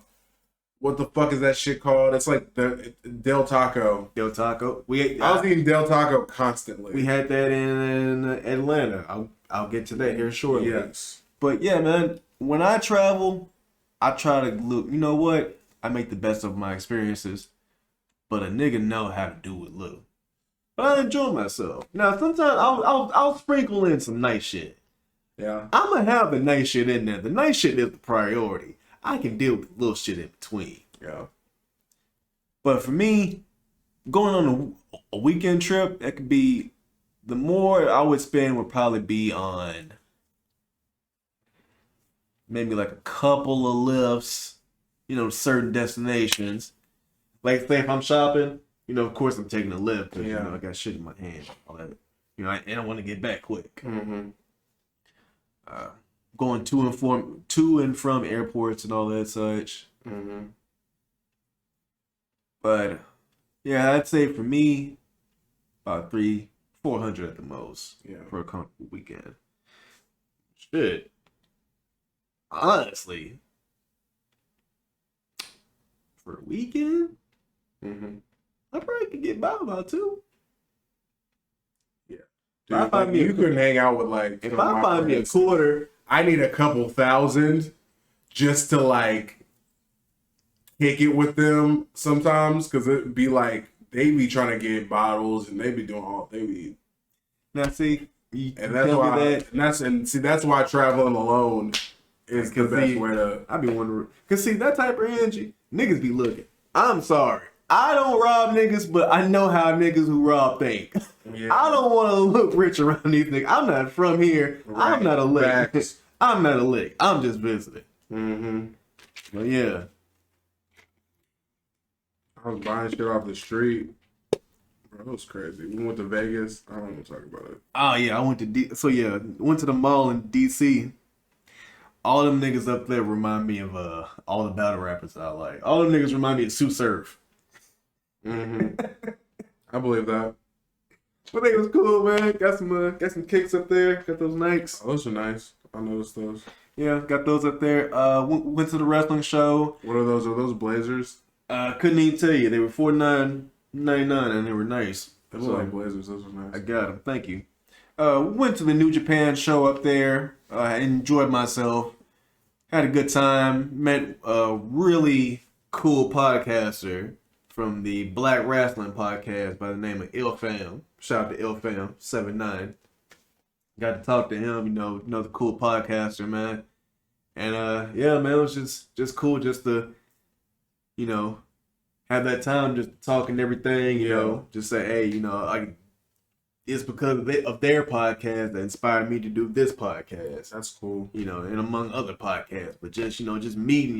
what the fuck is that shit called? It's like the Del Taco. Del Taco. I was eating Del Taco constantly. We had that in Atlanta. I'll get to that here shortly. Yes. But yeah, man, when I travel, I try to look. You know what? I make the best of my experiences, but a nigga know how to do it little. But I enjoy myself. Now sometimes I'll sprinkle in some nice shit. Yeah. I'm gonna have the nice shit in there. The nice shit is the priority. I can deal with little shit in between. Yeah. But for me, going on a weekend trip, that could be the more I would spend would probably be on maybe like a couple of lifts, you know, certain destinations. Like say if I'm shopping, you know, of course I'm taking a lift because you know I got shit in my hand, all that. You know, and I want to get back quick. Going to and from airports and all that such. But yeah, I'd say for me, about $400 at the most for a comfortable weekend. Shit. Honestly, for a weekend, I probably could get by about $2. Yeah. Dude, If like, you couldn't hang out with like if I find me a quarter, I need a couple thousand just to like kick it with them sometimes because it'd be like they be trying to get bottles and they be doing all they be. Now see, and that's why that's why traveling alone is the best way to. I be wondering because see that type of energy, niggas be looking. I'm sorry, I don't rob niggas, but I know how niggas who rob think. Yeah. I don't want to look rich around these niggas. I'm not from here. Right. I'm not a lick. I'm not a lick. I'm just visiting. But yeah. I was buying shit off the street. Bro, it was crazy. We went to Vegas. I don't want to talk about it. Oh yeah, I went to went to the mall in DC. All them niggas up there remind me of all the battle rappers I like. All them niggas remind me of Sue Surf. I believe that. But it was cool, man. Got some kicks up there. Got those Nikes. Oh, those are nice. I noticed those. Yeah, got those up there. Went to the wrestling show. What are those? Are those Blazers? Couldn't even tell you. They were $49.99 and they were nice. They look like Blazers. Those are nice. I got them. Thank you. Went to the New Japan show up there. I enjoyed myself. Had a good time. Met a really cool podcaster from the Black Wrestling Podcast by the name of Ilfam. Shout out to Ilfam79. Got to talk to him, the cool podcaster, man. And yeah, man, it was just cool just to, have that time just talking everything, just say, hey, it's because of their podcast that inspired me to do this podcast. That's cool. And among other podcasts, but just, just meeting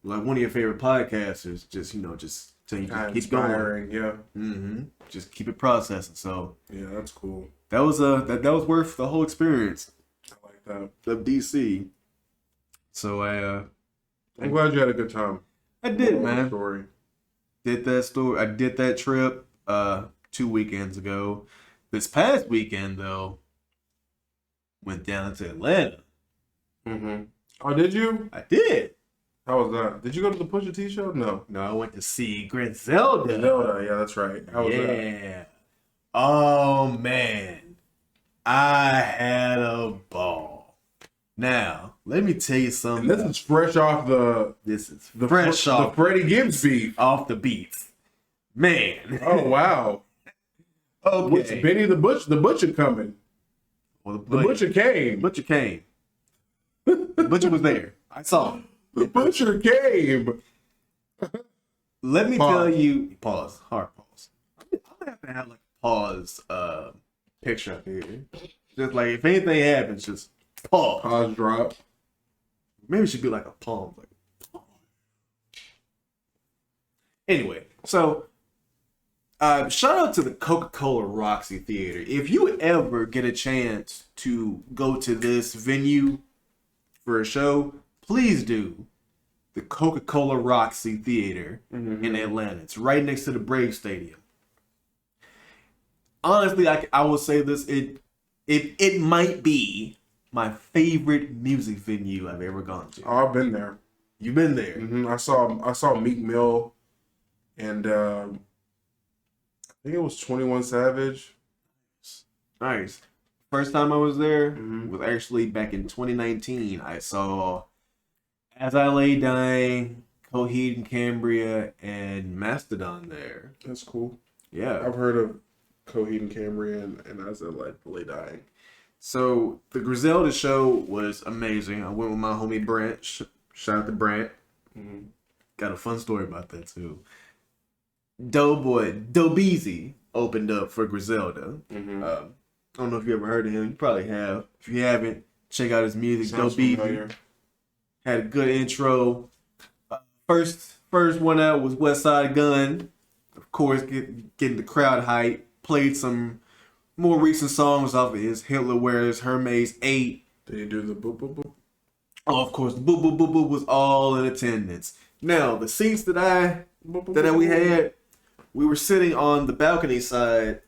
one of your favorite podcasters, just so you just keep going. Yeah. Mm-hmm. Just keep it processing. So yeah, that's cool. that was that was worth the whole experience. I like that. Of DC. So I'm glad you had a good time. I did, man. Story. Did that story. I did that trip 2 weekends ago. This past weekend though, went down to Atlanta. Mm-hmm. Oh, did you? I did. How was that? Did you go to the Pusha T show? No. No, I went to see Griselda. Griselda, yeah, that's right. How was that? Yeah. Oh man, I had a ball. Now, let me tell you something. And this is fresh off the Freddie Gibbs beef. Off the beats. Man. Oh wow. Okay. What's Benny the Butcher coming? Well, the Butcher came. Butcher came. The Butcher was there. I saw him. The Butcher came. Let me tell you. Pause. Hard pause. I'm gonna have to have like a pause picture up here. Just like if anything happens, just pause. Pause drop. Maybe it should be like a palm. Like, pause. Anyway, so shout out to the Coca-Cola Roxy Theater. If you ever get a chance to go to this venue for a show, please do. The Coca-Cola Roxy Theater in Atlanta. It's right next to the Braves Stadium. Honestly, I will say this: it might be my favorite music venue I've ever gone to. Oh, I've been there. You've been there. Mm-hmm. I saw Meek Mill, and I think it was 21 Savage. Nice. First time I was there was actually back in 2019. I saw As I Lay Dying, Coheed and Cambria, and Mastodon there. That's cool. Yeah. I've heard of Coheed and Cambria and As I Lay Dying. So the Griselda show was amazing. I went with my homie Brent. Shout out to Brent. Got a fun story about that too. Doughboy Dobeezy opened up for Griselda. I don't know if you ever heard of him. You probably have. If you haven't, check out his music. Dobeezy had a good intro. First one out was West Side Gun. Of course, getting the crowd hype. Played some more recent songs off of his Hitler Wears Hermes 8. Did he do the boop boop boop? Oh, of course, the boop boop boop boop was all in attendance. Now, the seats that we had, we were sitting on the balcony side,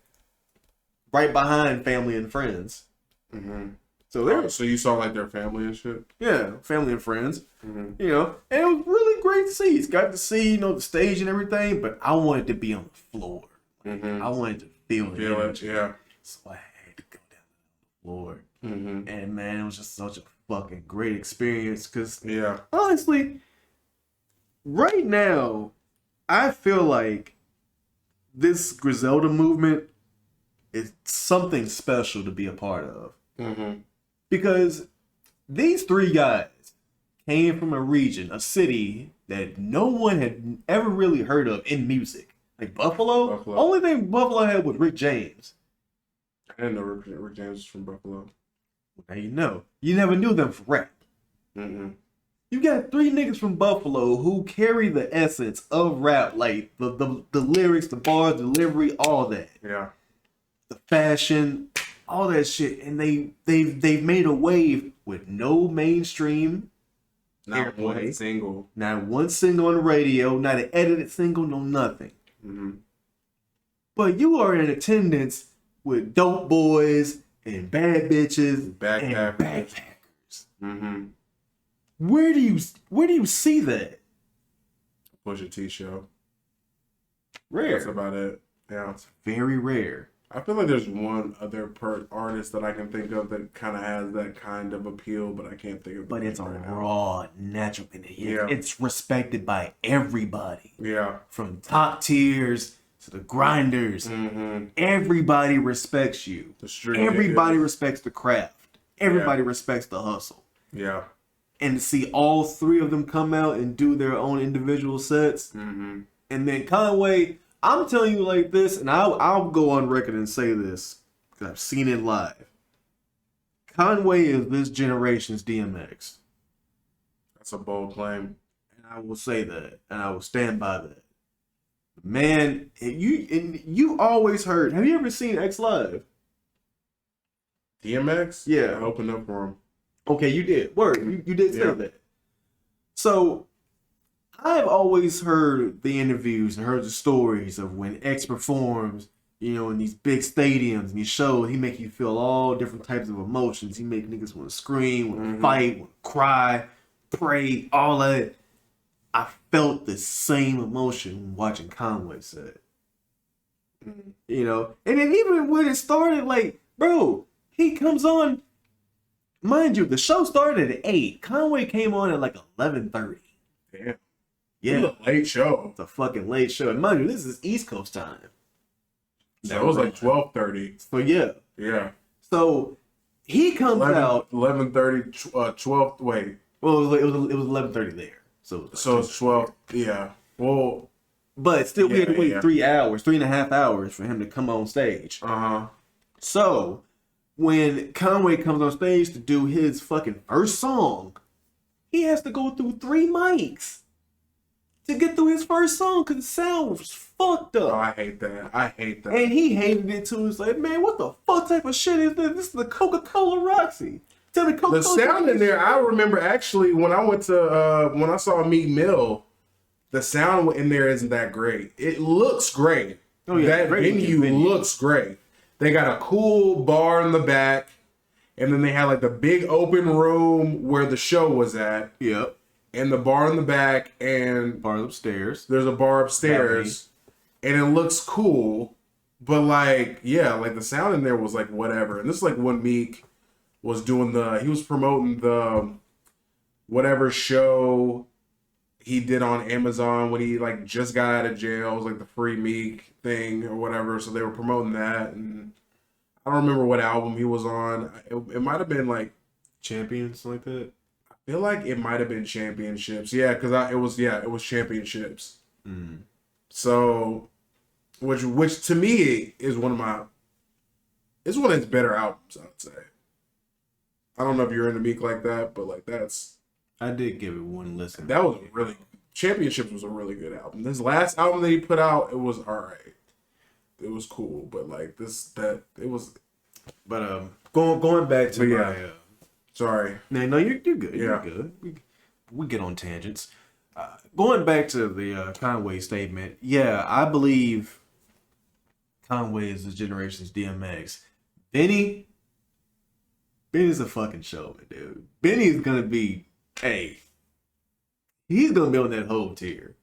right behind family and friends. So you saw like their family and shit? Yeah, family and friends. And it was really great seats. Got to see, the stage and everything, but I wanted to be on the floor. I wanted to feel it. Yeah. So I had to go down to the floor. And man, it was just such a fucking great experience. Because honestly, right now, I feel like this Griselda movement is something special to be a part of. Because these three guys came from a region, a city that no one had ever really heard of in music. Like Buffalo. Only thing Buffalo had was Rick James. I didn't know Rick James was from Buffalo. Now you know. You never knew them for rap. You got three niggas from Buffalo who carry the essence of rap, like the lyrics, the bars, delivery, all that. Yeah. The fashion, all that shit, and they've made a wave with no mainstream. Not one single. Not one single on the radio, not an edited single, no nothing. But you are in attendance with dope boys and bad bitches and backpackers. Mm-hmm. Where do you see that? Pusha T show. Rare. That's about it. Yeah. It's very rare. I feel like there's one other artist that I can think of that kind of has that kind of appeal, but I can't think of. But it's a right now. raw, natural. Yeah. It's respected by everybody. Yeah. From top tiers to the grinders. Mm-hmm. Everybody respects you. The street. Everybody respects the craft. Everybody respects the hustle. Yeah. And to see all three of them come out and do their own individual sets. Mm-hmm. And then Conway, I'm telling you like this, and I'll go on record and say this, because I've seen it live. Conway is this generation's DMX. That's a bold claim. And I will say that, and I will stand by that. Man, you always heard, have you ever seen X Live? DMX? Yeah. I opened up for him. Okay, you did. Word, you did say Yeah. that. So, I've always heard the interviews and heard the stories of when X performs, you know, in these big stadiums and these shows, he make you feel all different types of emotions. He make niggas want to scream, want to fight, want to cry, pray, all that. I felt the same emotion watching Conway set. You know? And then even when it started, like, bro, he comes on. Mind you, the show started at 8. Conway came on at like 11:30. Damn. Yeah. It was a late show. It's a fucking late show. And mind you, this is East Coast time. So it was like 12:30. So yeah. Yeah. So he comes out. 11:30, 12. Wait. Well, it was 11:30 there. So It's 12. Yeah. Well. but still, we had to wait Yeah. 3.5 hours for him to come on stage. Uh-huh. So when Conway comes on stage to do his fucking first song, he has to go through 3 mics to get through his first song because the sound was fucked up. Oh, I hate that. And he hated it too. He's like, man, what the fuck type of shit is this? This is the Coca-Cola Roxy. Tell me Coca-Cola. The sound in there, I remember actually when I went to when I saw Meek Mill, the sound in there isn't that great. It looks great. Oh, yeah, that great venue looks great. They got a cool bar in the back, and then they had like the big open room where the show was at. Yep. And the bar in the back, and Bar upstairs. there's a bar upstairs, and it looks cool. But like, yeah, like the sound in there was like whatever. And this is like when Meek was doing he was promoting the whatever show he did on Amazon when he like just got out of jail. It was like the Free Meek thing or whatever. So they were promoting that, and I don't remember what album he was on. It might have been like Champions like that. I feel like it might have been Championships. Yeah, because it was Championships. Mm. So, which to me is one of his better albums, I would say. I don't know if you're into Meek like that, but like I did give it one listen. that was Championships was a really good album. This last album that he put out, it was alright. It was cool, but like it was. But going back to But my, yeah. Sorry. no, you're good. Yeah. You're good. We get on tangents. Going back to the Conway statement, yeah, I believe Conway is the generation's DMX. Benny's a fucking showman, dude. Benny's gonna be, he's gonna be on that whole tier.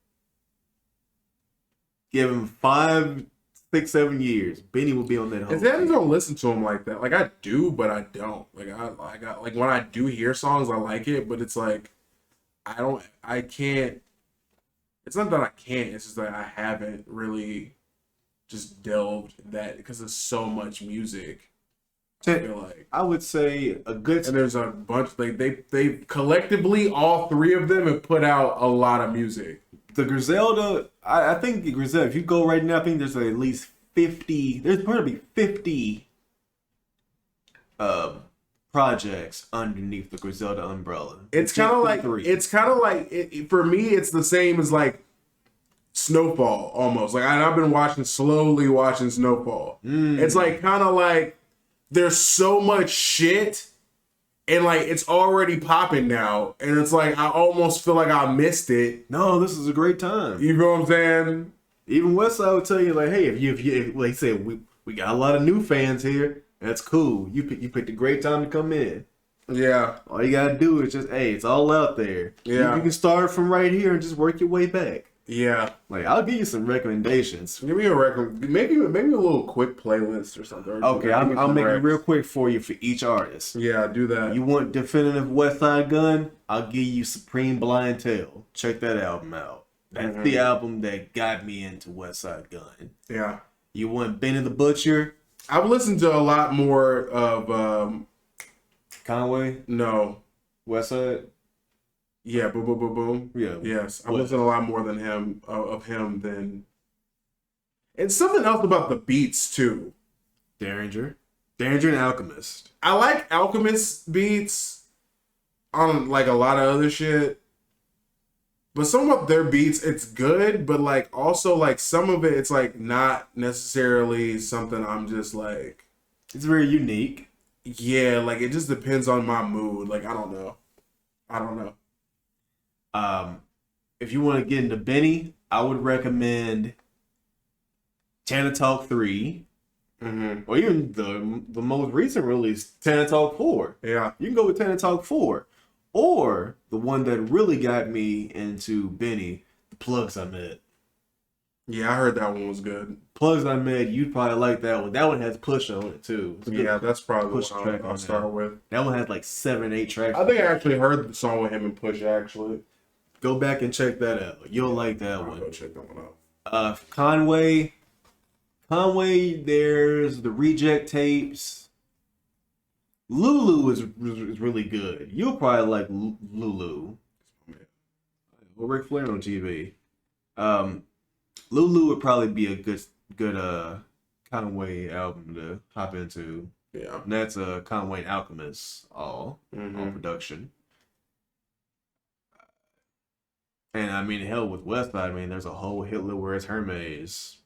Give him 5, 6, 7 years. Benny will be on that whole And then I tier. don't listen to him like that. Like I do, but I don't. Like I got like when I do hear songs, I like it, but it's like I can't. It's not that I can't. It's just that I haven't really just delved in that because there's so much music. I feel like I would say a good. and there's a bunch. Like they collectively, all three of them have put out a lot of music. The Griselda, I think the Griselda, if you go right now, I think there's at least 50, there's probably 50 projects underneath the Griselda umbrella. It's kind of like for me, it's the same as like Snowfall almost. Like I've been slowly watching Snowfall. It's like kind of like there's so much shit. And like it's already popping now, and it's like I almost feel like I missed it. No, this is a great time. You know what I'm saying? Even Westside would tell you like, hey, if you like I said, we got a lot of new fans here. That's cool. You picked a great time to come in. Yeah. All you gotta do is just, hey, it's all out there. Yeah. You can start from right here and just work your way back. Yeah. Like, I'll give you some recommendations. Give me a maybe a little quick playlist or something. Okay, I'll make it real quick for you for each artist. Yeah, do that. You want definitive West Side Gun? I'll give you Supreme Blind Tale. Check that album out. That's the album that got me into West Side Gun. Yeah. You want Benny the Butcher? I've listened to a lot more of Conway? no. West Side? Yeah, boom, boom, boom, boom. Yeah. Yes, I listen a lot more than him than. And something else about the beats too. Derringer and Alchemist. I like Alchemist beats on like a lot of other shit, but some of their beats it's good, but like also like some of it it's like not necessarily something I'm just like. It's very unique. Yeah, like it just depends on my mood. Like I don't know. If you want to get into Benny, I would recommend Tana Talk 3. Or even the most recent release, Tana Talk 4. Yeah. You can go with Tana Talk 4. Or the one that really got me into Benny, The Plugs I Met. Yeah, I heard that one was good. Plugs I Met, you'd probably like that one. That one has Push on it too. Yeah, that's probably Push what track I'll on start that. with. That one has like 7, 8 tracks. I think I actually heard the song with him and Push actually. Go back and check that out. You'll like that I'll one. go check that one out. Conway, there's the Reject Tapes. Lulu is really good. You'll probably like Lulu. Well, Ric Flair on TV. Lulu would probably be a good Conway album to hop into. Yeah. And that's Conway and Alchemist all production. And I mean, hell, with West Side, I mean, there's a whole Hitler Wears Hermes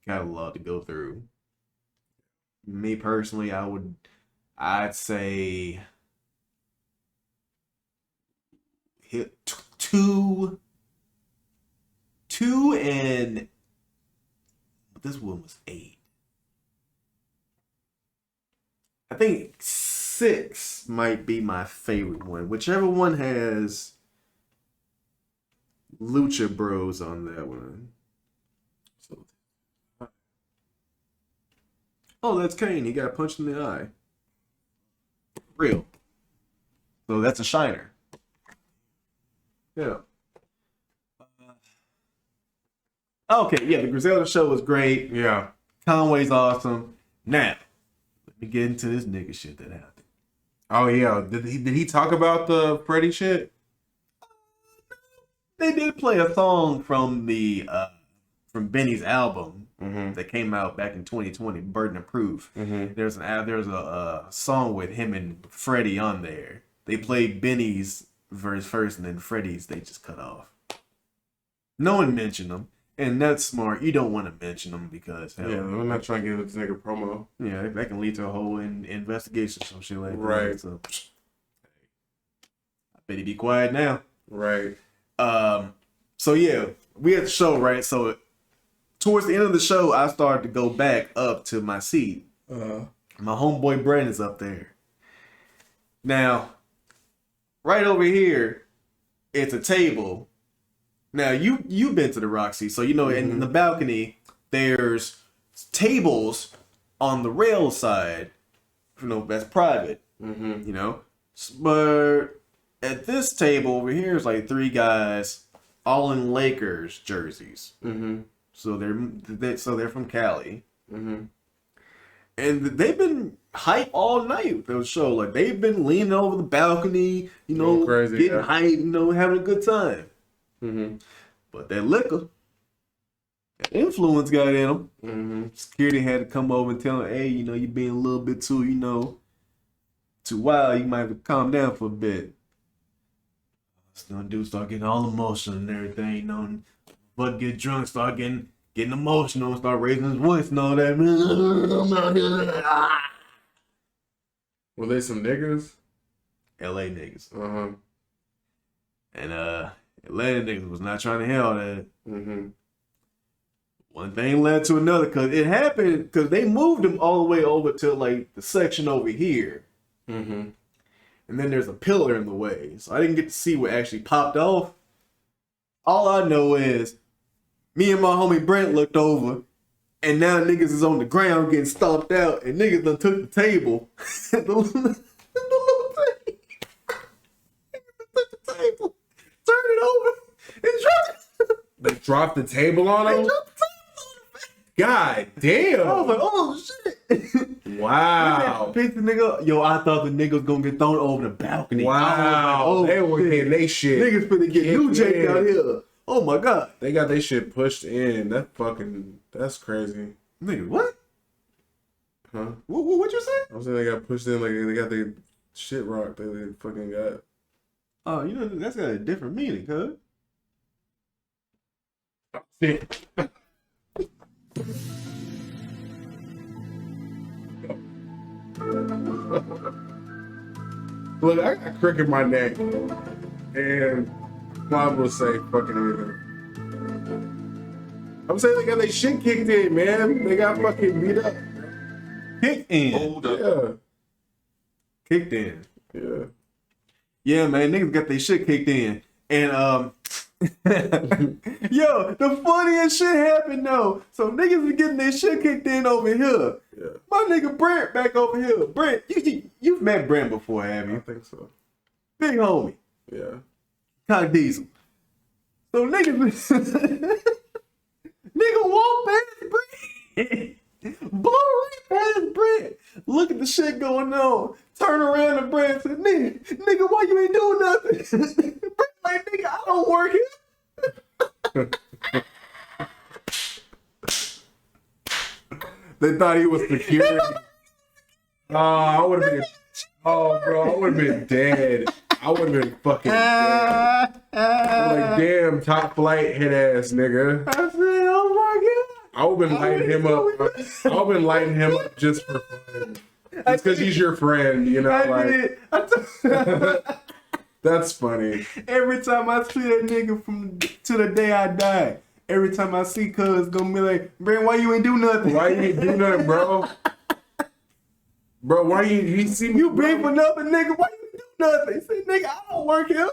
catalog to go through. Me personally, I'd say hit two, and this one was 8. I think 6 might be my favorite one. Whichever one has Lucha Bros on that one. Oh, that's Kane. He got punched in the eye. Real. So that's a shiner. Yeah. Okay, yeah, the Griselda show was great. Yeah. Conway's awesome. Now, let me get into this nigga shit that happened. Oh yeah. Did he talk about the Freddie shit? They did play a song from from Benny's album that came out back in 2020, Burden of Proof. There's a song with him and Freddie on there. They played Benny's verse first, and then Freddie's they just cut off. No one mentioned them, and that's smart. You don't want to mention them because hell, I'm not trying to give this nigga promo. yeah, that can lead to a whole investigation, some shit like that. Right. So, I bet he be quiet now. Right. So yeah, we had the show, right? So towards the end of the show, I started to go back up to my seat. My homeboy Brandon's up there. Now, right over here, it's a table. Now you've been to the Roxy, so you know in the balcony there's tables on the rail side. You know that's private. You know, but at this table over here is like 3 guys, all in Lakers jerseys. So they're from Cali. And they've been hype all night with those show. Like they've been leaning over the balcony, you know, crazy, getting hype, you know, having a good time. But that liquor, that influence got in them. Security had to come over and tell them, hey, you know, you're being a little bit too, you know, too wild. You might have to calm down for a bit. This dude start getting all emotional and everything, you know, but get drunk, start getting emotional, start raising his voice and all that. I'm out here. Were they some niggas? LA niggas. And Atlanta niggas was not trying to hear all that. One thing led to another, because it happened because they moved them all the way over to like the section over here. And and then there's a pillar in the way. So I didn't get to see what actually popped off. All I know is me and my homie Brent looked over, and now niggas is on the ground getting stomped out, and niggas done took the table. the little table. Niggas took the table, turned it over, and dropped it. They dropped the table on him? God damn. I was like, oh shit. Wow. Picked the nigga up. Yo, I thought the nigga was gonna get thrown over the balcony. Wow. Like, oh, they were getting they shit. Niggas finna get new Jake out here. Oh my god. They got their shit pushed in. That's crazy. Nigga, what? Huh? What you say? I'm saying they got pushed in like they got their shit rocked. They fucking got. Oh, you know, that's got a different meaning, cuz. Shit. Look, I got a crick in my neck, and mom will say fucking anything. I'm saying they got their shit kicked in, man. They got fucking beat up. Kicked in. Hold up. Yeah. Kicked in. Yeah. Yeah, man, niggas got their shit kicked in. And yo, the funniest shit happened though. So niggas are getting their shit kicked in over here. Yeah. My nigga Brent back over here. Brent, you've met Brent before, have I you? think so. Big homie. Yeah. Cock Diesel. So niggas nigga walk past Brent. Blow right past Brent. Look at the shit going on. Turn around to Brent and say, nigga, why you ain't doing nothing? Brent like, nigga, I don't work here. They thought he was security. Oh, I would have been. Oh, bro, I would have been dead. I would have been fucking dead. I'm like, damn, top flight head ass nigga. I said, oh my god. I would have been lighting him up. I would have been lighting him up just for fun. Just because he's your friend, you know. That's funny. Every time I see that nigga to the day I die, every time I see cuz gonna be like, Brent, why you ain't do nothing? Why you ain't do nothing, bro? Bro, why you see me? You been for nothing, nigga. Why you do nothing? He said, nigga, I don't work here.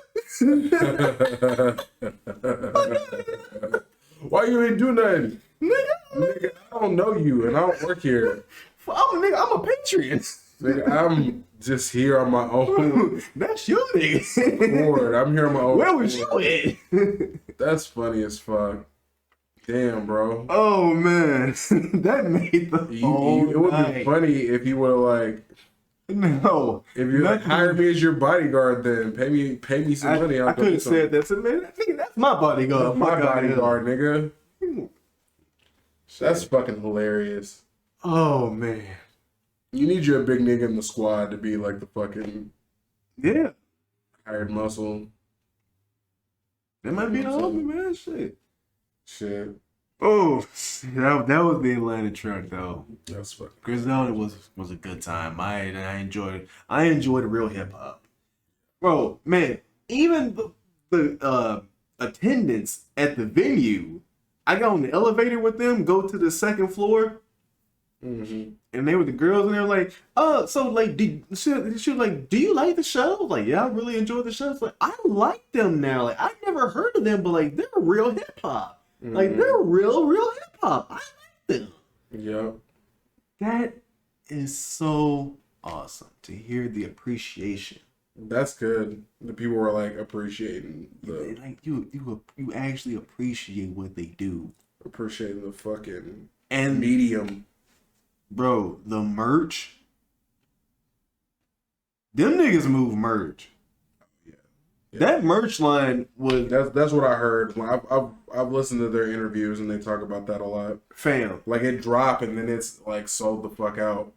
Why you ain't do nothing? Nigga, I don't know you and I don't work here. I'm a patriot. Nigga, I'm just here on my own. That's you, nigga. Lord, I'm here on my own. Where was you at? That's funny as fuck. Damn, bro. Oh man, that made the whole it would night. be funny if you would have like. No. If you like, hire me as your bodyguard, then pay me some money. I could have said that to man. Nigga, that's my bodyguard. That's my bodyguard, nigga. That's fucking hilarious. Oh man. You need you a big nigga in the squad to be like the fucking hired muscle. That might be the homie, man. Shit. Oh, that was the Atlanta truck though. That's fucking. Griselda was a good time. I enjoyed real hip hop, bro. Man, even the attendants at the venue. I got on the elevator with them, go to the second floor, and they were the girls, and they were like, so like, she was like, do you like the show? Like, yeah, I really enjoyed the show. It's like, I like them now. Like, I've never heard of them, but like, they're real hip hop. Like, they're real hip hop. I like them. Yeah. That is so awesome to hear the appreciation. That's good. The people were like appreciating Like you actually appreciate what they do. appreciating the fucking And medium. bro, the merch. Them niggas move merch. Yeah. That merch line was That's what I heard. I've listened to their interviews and they talk about that a lot. fam. Like it dropped and then it's like sold the fuck out.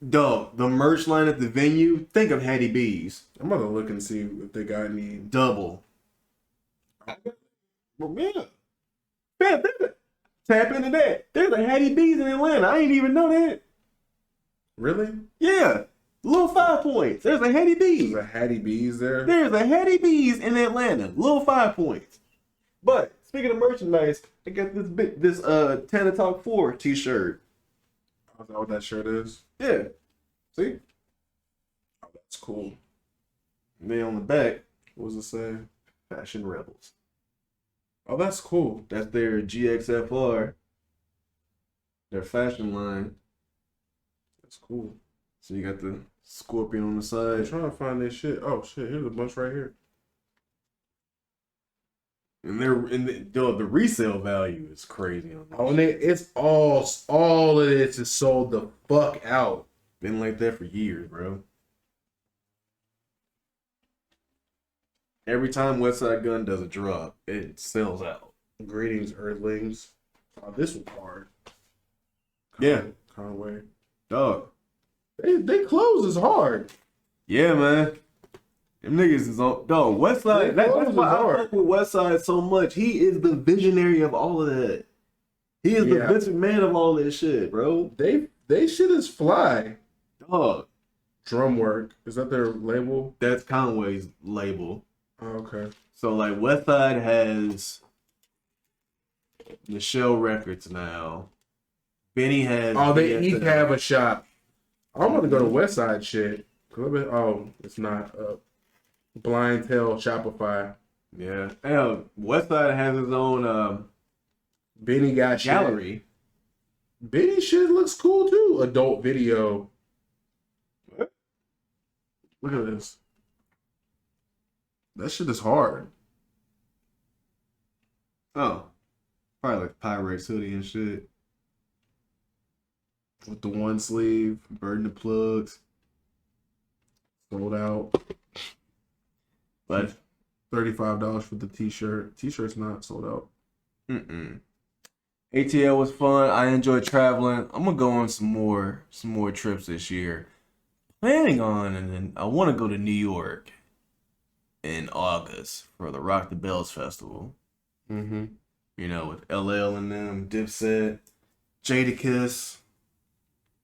Dog, the merch line at the venue. Think of Hattie B's. I'm about to look and see if they got any. Double. Well, yeah. Fam, tap into that. There's a Hattie B's in Atlanta. I ain't even know that. Really? Yeah. Little 5 points. There's a Hattie B's. There's a Hattie B's there. There's a Hattie B's in Atlanta. Little 5 points. But speaking of merchandise, I got this Tana Talk 4 t-shirt. Is that what that shirt is? Yeah. See? Oh, that's cool. And then on the back, What does it say? Fashion Rebels. Oh, that's cool. That's their GXFR, their fashion line. That's cool. So you got the Scorpion on the I'm side. trying to find this shit. Oh shit, here's a bunch right here. And the resale value is crazy on Oh, that. and it's all of this is sold the fuck out. Been like that for years, bro. Every time Westside Gun does a drop, it sells out. Greetings, Earthlings. Oh, this was hard. Yeah. Conway. Dog. They clothes is hard. Yeah, man. Them niggas is on. Dog, Westside. That's why I fuck with Westside so much. He is the visionary of all of that. He is the Vince McMahon of all this shit, bro. They shit is fly. Dog. Drum work. Is that their label? That's Conway's label. Oh, okay. So, like, Westside has Michelle Records now. Benny has. Oh, they BSF. each have a shop. I'm gonna go to Westside shit. Oh, it's not up. Blind Tail Shopify. Yeah. Hell, Westside has his own Benny got gallery. Shit. Benny shit looks cool too. Adult video. What? Look at this. That shit is hard. Oh. Probably like Pirates hoodie and shit. With the one sleeve. Burden the plugs. Sold out. But $35 for the t-shirt. T-shirt's not sold out. ATL was fun. I enjoyed traveling. I'm gonna go on some more trips this year. Planning on, and then I want to go to New York in August for the Rock the Bells Festival. Mm-hmm. You know, with LL and them, Dipset, Jadakiss.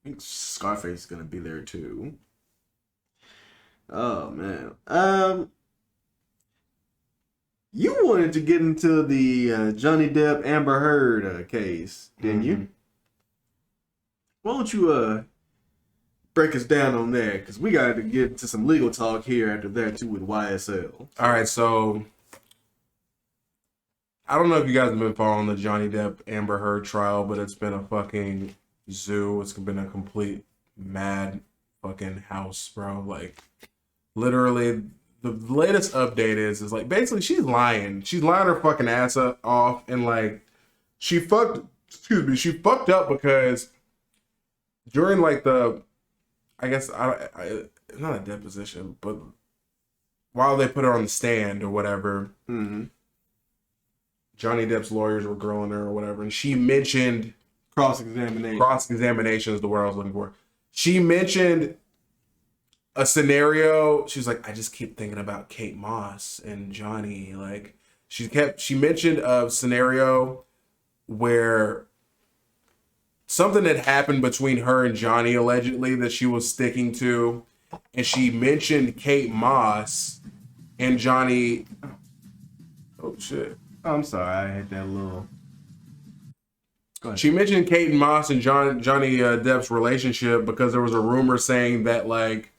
I think Scarface is gonna be there too. Oh man. You wanted to get into the Johnny Depp Amber Heard case, didn't you? Why don't you break us down on that? Because we got to get to some legal talk here after that too with YSL. All right, so I don't know if you guys have been following the Johnny Depp Amber Heard trial, but it's been a fucking zoo. It's been a complete mad fucking house, bro. Like, literally, the latest update is like basically she's lying. She's lying her fucking ass off, and like she fucked up because during like the, I guess I not a deposition, but while they put her on the stand or whatever, Johnny Depp's lawyers were grilling her or whatever, and she mentioned Cross-examination. Cross-examination is the word I was looking for. She mentioned a scenario. She's like, I just keep thinking about Kate Moss and Johnny. Like, she mentioned a scenario where something had happened between her and Johnny allegedly that she was sticking to, and she mentioned Kate Moss and Johnny. Oh shit! I'm sorry, I had that little. Go ahead. She mentioned Kate Moss and Johnny Depp's relationship because there was a rumor saying that like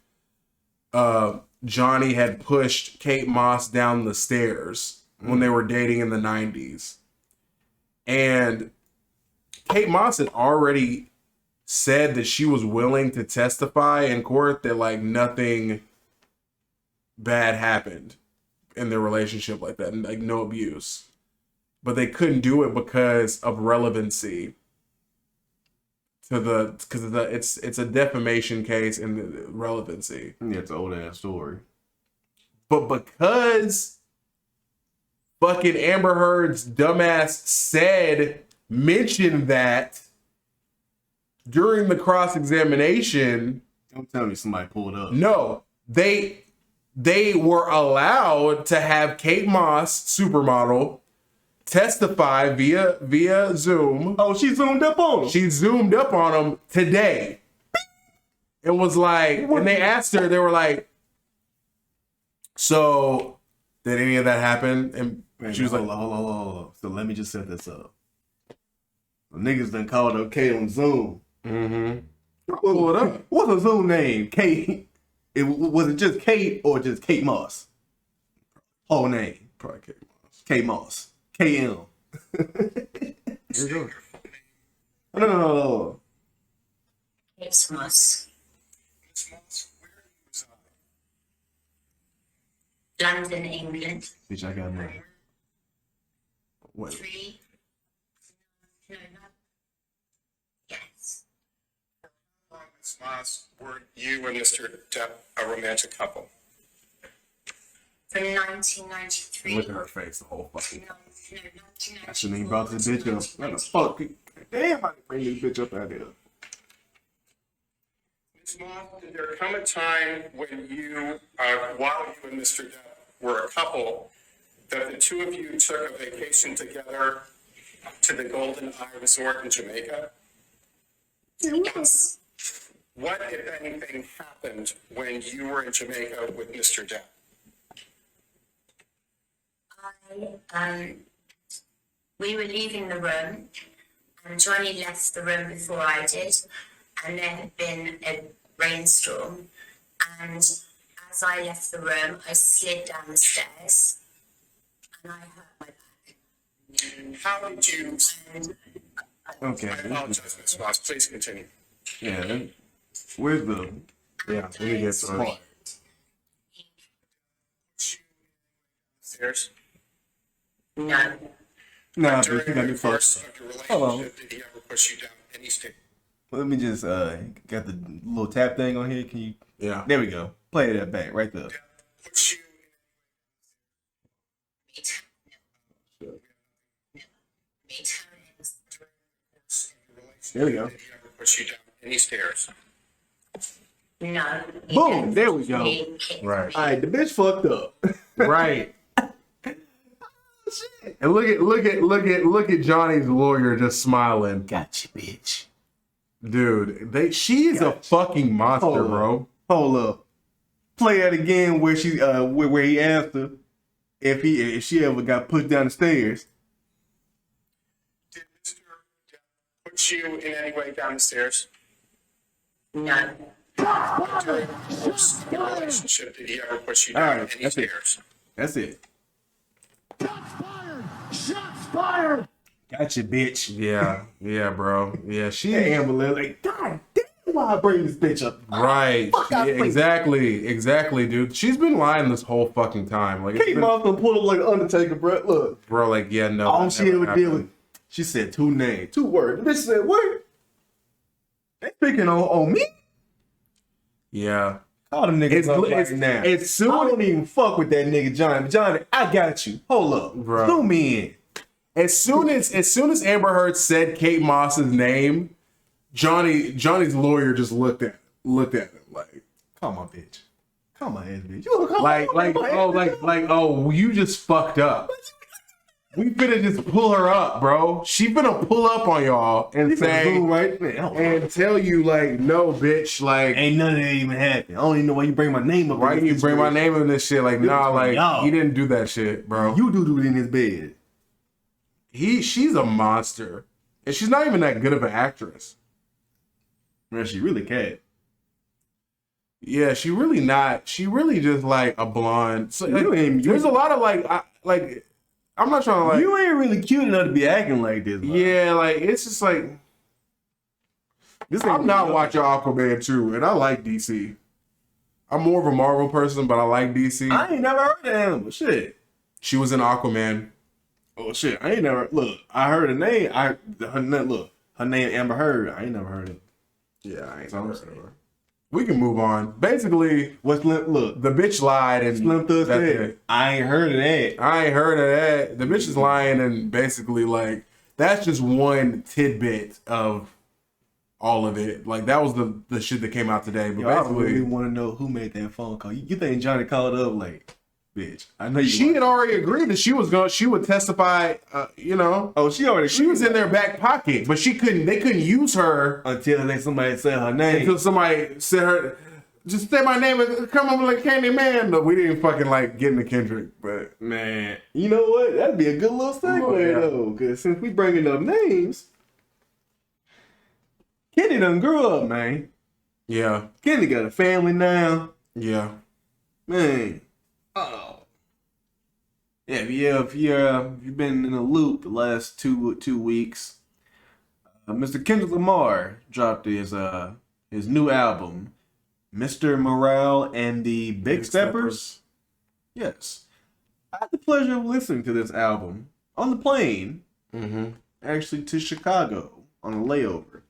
Johnny had pushed Kate Moss down the stairs when they were dating in the 90s. And Kate Moss had already said that she was willing to testify in court that like nothing bad happened in their relationship like that, and like no abuse. But they couldn't do it because of relevancy to it's a defamation case and the relevancy. Yeah, it's an old ass story. But because fucking Amber Heard's dumbass mentioned that during the cross-examination. Don't tell me somebody pulled up. No, they were allowed to have Kate Moss, supermodel, testify via Zoom. Oh, she zoomed up on him. She zoomed up on him today. It was like, and they asked her, they were like, so did any of that happen? And she was like, hold on. So let me just set this up. The niggas done called up Kate on Zoom. mm-hmm. Pull it up. What's her Zoom name? Kate. Was it just Kate or just Kate Moss? Whole name. Probably Kate Moss. Kate Moss. KM. Here you go. No. It's Moss. Miss Moss, where do you reside? London, England. Bitch, I got money. Wait. 3. No, not. Yes. Miss Moss, were you and Mr. Depp a romantic couple? From 1993. Look at her face the whole fucking. No, I shouldn't even brought this bitch up. What the fuck? Damn, I didn't bring this bitch up out here. Miss Moss, did there come a time when you, while you and Mr. Depp were a couple, that the two of you took a vacation together to the Golden Eye Resort in Jamaica? Yes. What, if anything, happened when you were in Jamaica with Mr. Depp? We were leaving the room, and Johnny left the room before I did, and there had been a rainstorm, and as I left the room, I slid down the stairs, and I hurt my back. How did you... And Okay. I apologize, Miss Moss. Please continue. Yeah. Where's the... Yeah, let me get some. Stairs. no, Nah, During bitch, you got me the course fucked up. of your Hold on. relationship, did he ever push you down any stairs? Let me just, got the little tap thing on here. Can you... Yeah. There we go. Play that back right there. Push you me too. No. Me too. There we go. Did he ever push you down any stairs? No. Boom, there we go. He kicked Right. me. All right, the bitch fucked up. Right. And look at Johnny's lawyer just smiling. Gotcha, bitch. Dude, she is a fucking monster, Hold up. bro. Hold up. Play that again where she where he asked her if she ever got pushed down the stairs. Did Mr. Depp push you in any way down the stairs? No. During the course of your relationship, did he ever push you All down right, any that's it. stairs? That's it. Shots fired! Shots fired! Gotcha, bitch. Yeah, bro. Yeah, she Hey, Amber Lynn, like, God damn, why I bring this bitch up? right. Fuck out, Yeah, please. exactly, dude. She's been lying this whole fucking time. Like, it's Kate been- Moss gonna pull up like the Undertaker, bro. Look, bro, like, yeah, no. all that she never ever did was, happened. she said 2 names, 2 words. The bitch said, what? They speaking on me? Yeah. All them niggas It's- up it's- right now. it's soon- I don't even fuck with that nigga Johnny. Johnny, I got you. Hold up. Bro. Zoom me in. As soon as Amber Heard said Kate Moss's name, Johnny's lawyer just looked at him like Call my bitch. Call my ass bitch. You wanna call like my ass bitch? you just fucked up. We finna just pull her up, bro. She finna pull up on y'all and You finna say zoom right there. and tell you like, no, bitch, like Ain't none of that even happen. I don't even know why you bring my name up. why in you this bring my situation. name in this shit? Like, nah, between like y'all. he didn't do that shit, bro. You do it in his bed. She's a monster. And she's not even that good of an actress. Man, she really can't. Yeah, she really not. She really just like a blonde. So, like, You ain't- there's a lot of like I'm not trying to like You ain't really cute enough to be acting like this. Man. yeah, like it's just like This ain't I'm not watching Aquaman 2, and I like DC. I'm more of a Marvel person, but I like DC. I ain't never heard of Amber. Shit. She was in Aquaman. Oh shit. I ain't never look. I heard her name. Her name Amber Heard. I ain't never heard of it. Yeah, I ain't So I'm never saying. heard of her. We can move on. Basically, What's look? the bitch lied, and Slim Thug that's said. it. I ain't heard of that. I ain't heard of that. The bitch is lying, and basically, like, that's just one tidbit of all of it. Like, that was the shit that came out today. But Yo, I basically, really want to know who made that phone call. You think Johnny called up like, bitch? I know you. she had already agreed that she would testify. Oh, she already. She was in their back pocket, but they couldn't use her until somebody said her name. until somebody said her. Just say my name and come up like Candy Man. No, we didn't fucking like get into Kendrick, but Man, you know what? That'd be a good little segue Oh, yeah. though, because since we bringing up names, Kenny done grew up, man. yeah, Kenny got a family now. Yeah. Man. Oh. Yeah, if you've been in a loop the last two weeks, Mr. Kendrick Lamar dropped his new album, Mr. Morale and the Big Steppers. Yes. I had the pleasure of listening to this album on the plane, actually to Chicago on a layover.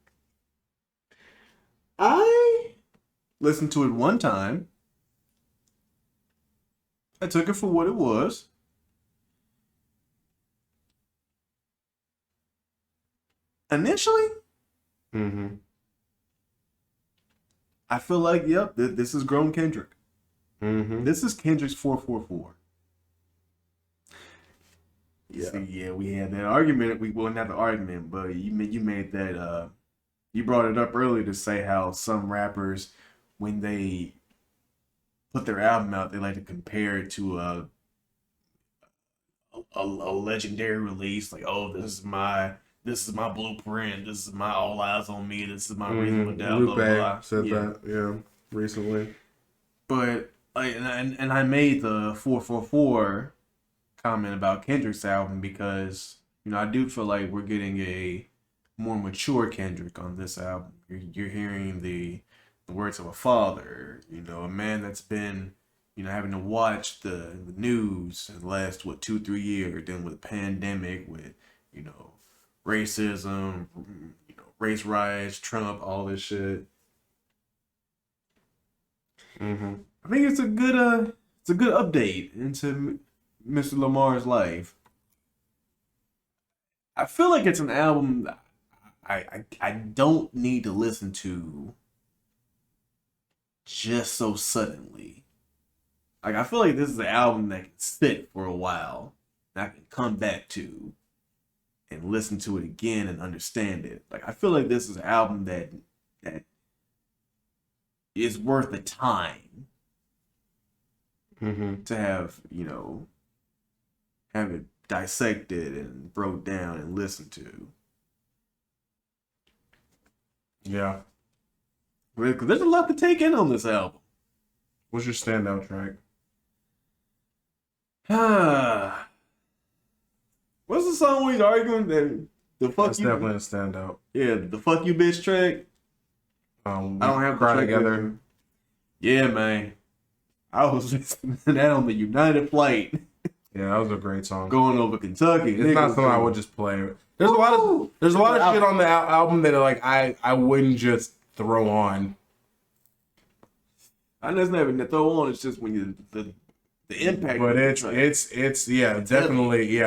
I listened to it one time. I took it for what it was. Initially, I feel like, yep, this is grown Kendrick. This is Kendrick's 444. Yeah. See, yeah, we had that argument. We well, not the argument, but you made that. You brought it up earlier to say how some rappers, when they put their album out, they like to compare it to a legendary release. Like, oh, this is my blueprint. This is my All Eyes on Me. This is my Reasonable Doubt. Blah, blah, blah. Said that, recently. But and I made the 444 comment about Kendrick's album because I do feel like we're getting a more mature Kendrick on this album. You're hearing the words of a father, a man that's been having to watch the news in the last 2-3 years, then with the pandemic, with racism, race riots, Trump, all this shit. I think it's a good update into Mr. Lamar's life. I feel like it's an album that I don't need to listen to just so suddenly. Like, I feel like this is an album that can sit for a while and I can come back to and listen to it again and understand it. Like, I feel like this is an album that is worth the time to have, have it dissected and broke down and listened to. Yeah. Because there's a lot to take in on this album. What's your standout track? What's the song where he's arguing that the fuck That's you? definitely a standout. Yeah, the fuck you bitch track. I don't have Cry the track Together. Yeah, man. I was listening to that on the United flight Yeah, that was a great song. going over Kentucky. It's not something I would just play. There's a lot of shit on the album that I wouldn't just throw on. I just never throw on. It's just when you the impact. But it's definitely.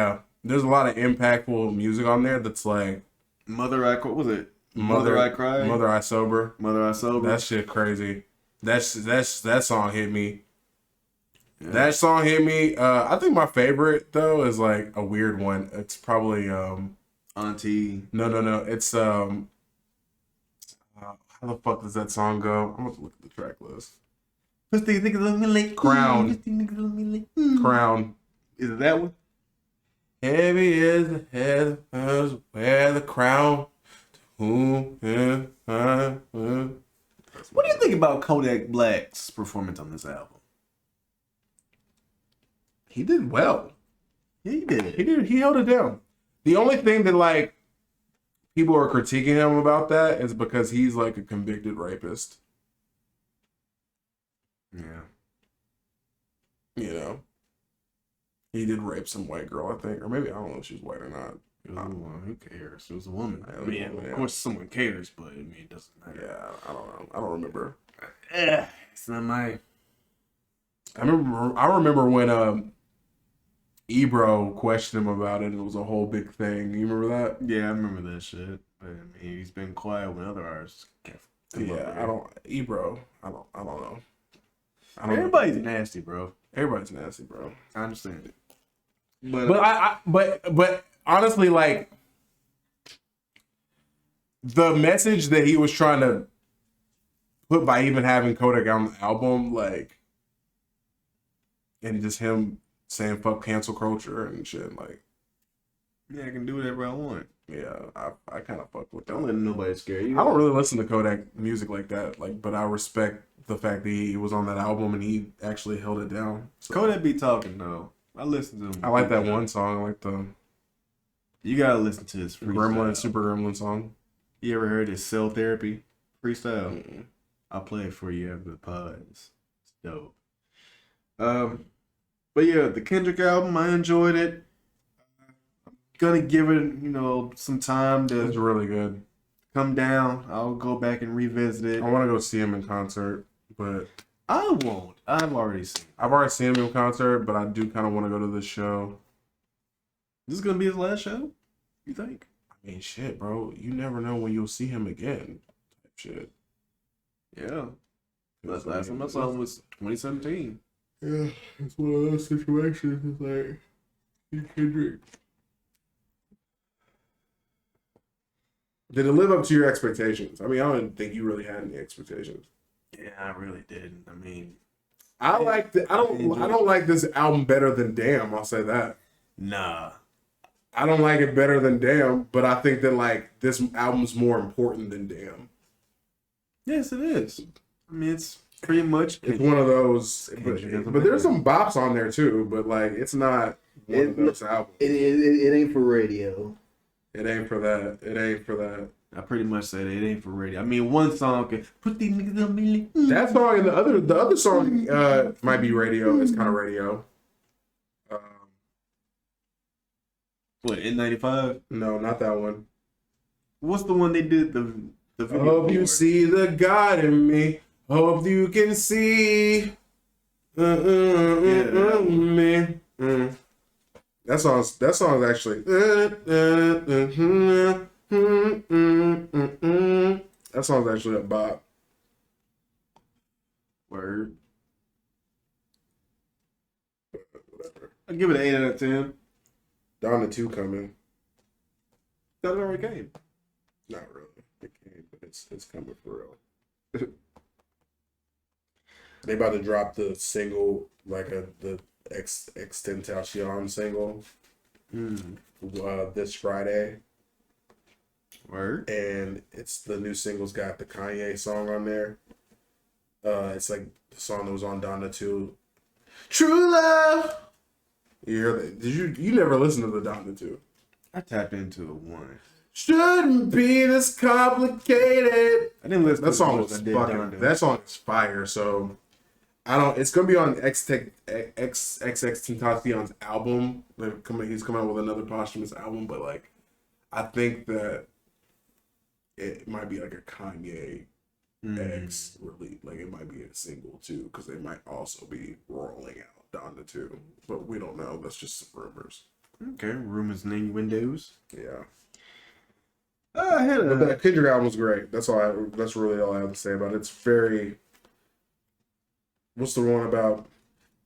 There's a lot of impactful music on there that's like Mother I What was it? Mother I Cry. Mother I Sober. Mother I Sober. That shit crazy. That song hit me. Yeah. That song hit me. I think my favorite though is like a weird one. It's probably Auntie. No. It's how the fuck does that song go? I'm gonna look at the track list. Crown. Crown. Is it that one? Heavy is the head of wear the crown. What do you think about Kodak Black's performance on this album? He did well. Yeah, he did. He held it down. The only thing that like people are critiquing him about that is because he's like a convicted rapist. Yeah. He did rape some white girl, I think, or maybe I don't know if she was white or not. Who cares? It was a woman. Yeah, I mean, of course, someone cares, but I mean, it doesn't matter. Yeah, I don't know. I don't remember. It's not my. I remember when Ebro questioned him about it. It was a whole big thing. You remember that? Yeah, I remember that shit. But I mean, he's been quiet when other artists can't. Ebro. I don't know. Everybody's nasty, bro. Everybody's nasty, bro. I understand it. But honestly, like the message that he was trying to put by even having Kodak on the album, like, and just him saying fuck cancel culture and shit, like, yeah, I can do whatever I want. Yeah, I kind of fuck with that. Don't let nobody scare you. I don't really listen to Kodak music like that, like, but I respect the fact that he was on that album and he actually held it down. So. Kodak be talking though. I listen to him. I like that one song. I like the You gotta listen to his freestyle. Super Gremlin song. You ever heard his Cell Therapy freestyle? I'll play it for you after the pod. It's dope. But yeah, the Kendrick album, I enjoyed it. I'm gonna give it, some time It's to really good. come down. I'll go back and revisit it. I want to go see him in concert, but I won't. I've already seen it. I've already seen him in concert, but I do kind of want to go to this show. This is gonna be his last show? You think? I mean, shit, bro. You never know when you'll see him again. Type shit. Yeah. Last time I saw him was 2017. Yeah, it's one of those situations. It's like Kendrick. Did it live up to your expectations? I mean, I don't think you really had any expectations. Yeah, I really didn't. I mean, I don't like this album better than Damn. I'll say that. nah. I don't like it better than Damn, but I think that like this album's more important than Damn. Yes, it is. I mean, it's pretty much. It's one of those, Kendrick but there's some bops on there too. But like, it's not one of those albums. It ain't for radio. It ain't for that. It ain't for that. I pretty much said it ain't for radio. I mean, one song can put these niggas on me. That song and the other song might be radio. It's kind of radio. What, N95? No, not that one. What's the one they did the video Hope you for? see the God in me. Hope you can see me. That song's actually that song's actually a bop. Word. I'll give it an 8 out of 10. Down to 2 coming. That already came. Not really. It can't, but it's coming for real. They about to drop the single, like the Extentacion single, this Friday. Word. And it's the new single's got the Kanye song on there. It's like the song that was on Donna 2. True Love. You hear that? You never listened to the Donna 2? I tapped into it once. Shouldn't be this complicated. I didn't listen That to song it was as I did fucking. Donda. That song is fire. So I don't. It's gonna be on XXXTentacion's album. He's coming out with another posthumous album, but like, I think that it might be like a Kanye X release. Like it might be a single too, because they might also be rolling out Donda 2, but we don't know. That's just some rumors. Okay, rumors and innuendos. Yeah. I had But that Kendrick album was great. That's really all I have to say about it. It's very. What's the one about?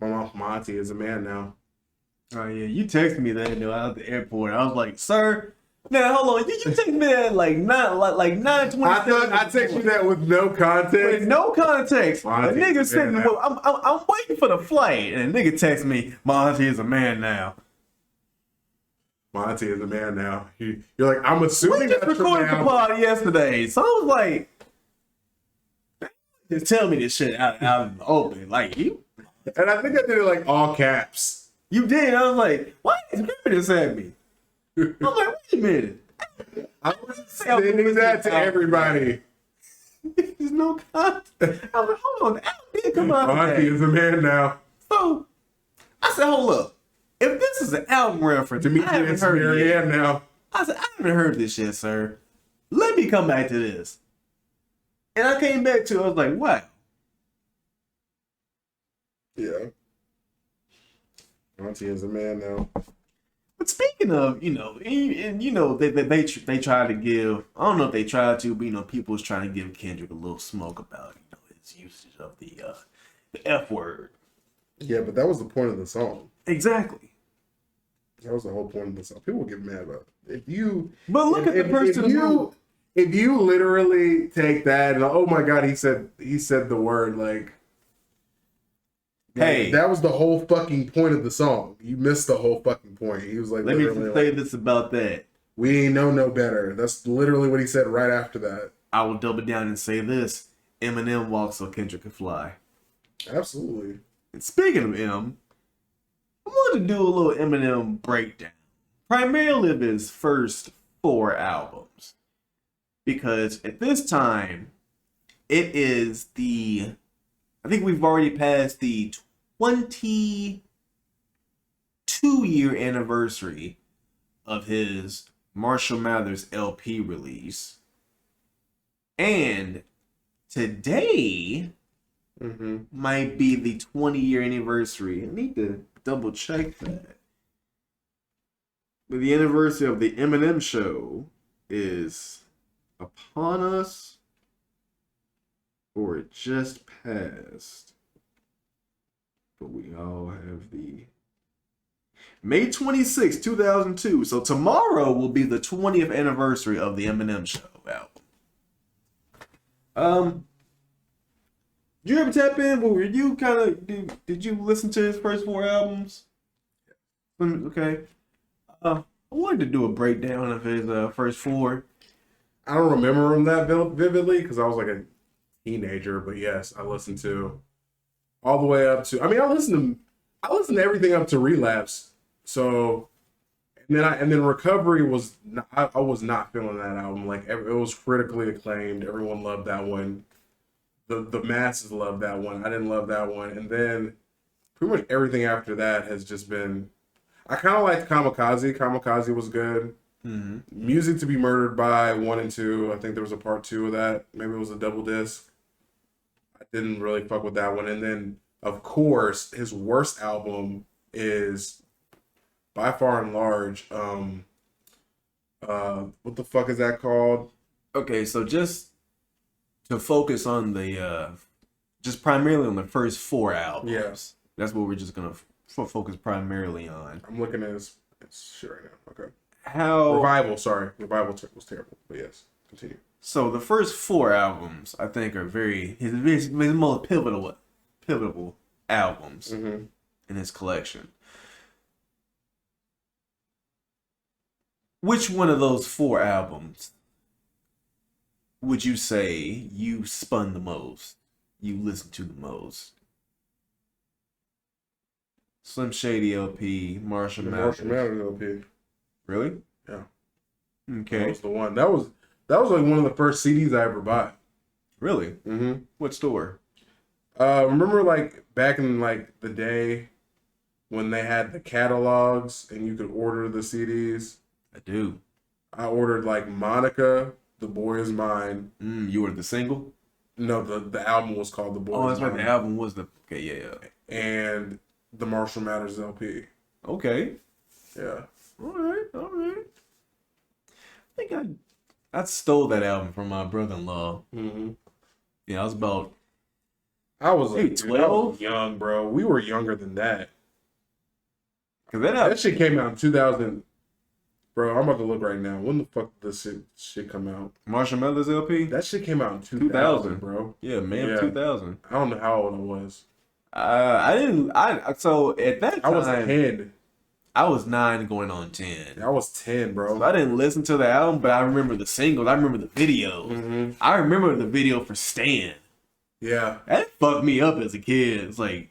My mom Monty is a man now. Oh yeah, you texted me that out at the airport. I was like, sir, now hold on, you texted me that like 9:27. I thought I texted you that with no context. With no context. A Monty nigga is a sitting, man well, I'm waiting for the flight, and a nigga text me, Monty is a man now. Monty is a man now. You're like, I'm assuming We just that's your recorded the man. pod yesterday, so I was like, just tell me this shit out in the open, like you. And I think I did it like all caps. You did. I was like, why is you this at me? I'm like, wait a minute. I was sending that to everybody. There's no context. I was like, hold on, the album did come out Monty today. is a man now. So I said, hold up. If this is an album reference, I haven't Demetrius heard it yet. Marianne now. I said, I haven't heard this shit, sir. Let me come back to this. And I came back to it, I was like, wow. Yeah. Monty is a man now. But speaking of, they try to give, I don't know if they tried to, but, people was trying to give Kendrick a little smoke about, his usage of the F word. Yeah, but that was the point of the song. Exactly. That was the whole point of the song. People get mad about it. But look at the person who... If you literally take that and, oh my God, he said the word, like... Hey. That was the whole fucking point of the song. You missed the whole fucking point. He was like, Let me literally say like, this about that. We ain't know no better. That's literally what he said right after that. I will double down and say this: Eminem walks so Kendrick can fly. Absolutely. And speaking of M, I wanted to do a little Eminem breakdown, primarily of his first 4 albums, because at this time, it is I think we've already passed the 22-year anniversary of his Marshall Mathers LP release. And today might be the 20-year anniversary. I need to double check that. But the anniversary of the Eminem show is upon us, or it just passed. But we all have the May 26, 2002. So tomorrow will be the 20th anniversary of the Eminem show album. Did you ever tap in? Were you kind of did you listen to his first 4 albums? Okay. I wanted to do a breakdown of his first 4. I don't remember him that vividly because I was like a teenager, but yes, I listened to all the way up to. I mean, I listened to everything up to Relapse. So, and then Recovery was. I was not feeling that album. Like it was critically acclaimed. Everyone loved that one. The masses loved that one. I didn't love that one. And then pretty much everything after that has just been. I kind of liked Kamikaze. Kamikaze was good. Mm-hmm. Music to Be Murdered By 1 and 2. I think there was a part 2 of that. Maybe it was a double disc. I didn't really fuck with that one. And then, of course, his worst album is by far and large. What the fuck is that called? Okay, so just to focus on just primarily on the first 4 albums. Yes. That's what we're just gonna focus primarily on. I'm looking at his shit right now. Okay. How Revival, sorry. Revival was terrible. But yes, continue. So the first 4 albums, I think, are his most pivotal albums in his collection. Which one of those 4 albums would you say you spun the most? You listened to the most? Slim Shady LP, Marshall Mathers. Marshall Mathers LP. Really? Yeah. Okay. That was the one. That was like one of the first CDs I ever bought. Really? Mm-hmm. What store? Remember like back in like the day when they had the catalogs and you could order the CDs? I do. I ordered like Monica, The Boy Is Mine. You were the single? No, the album was called The Boy Is Mine. Oh, that's right. The album was the... Okay, yeah. And the Marshall Mathers LP. Okay. Yeah. All right. I think I stole that album from my brother-in-law. Mm-hmm. Yeah, I was about... I was Maybe like 12? I was young, bro. We were younger than that. Cause That shit came out in 2000. Bro, I'm about to look right now. When the fuck did this shit come out? Marshall Mathers LP? That shit came out in 2000, bro. Yeah, May of 2000. I don't know how old I was. So at that time... I was 10. I was 9 going on 10. I was 10, bro. So I didn't listen to the album, but I remember the singles. I remember the videos. Mm-hmm. I remember the video for Stan. Yeah. That fucked me up as a kid. It's like,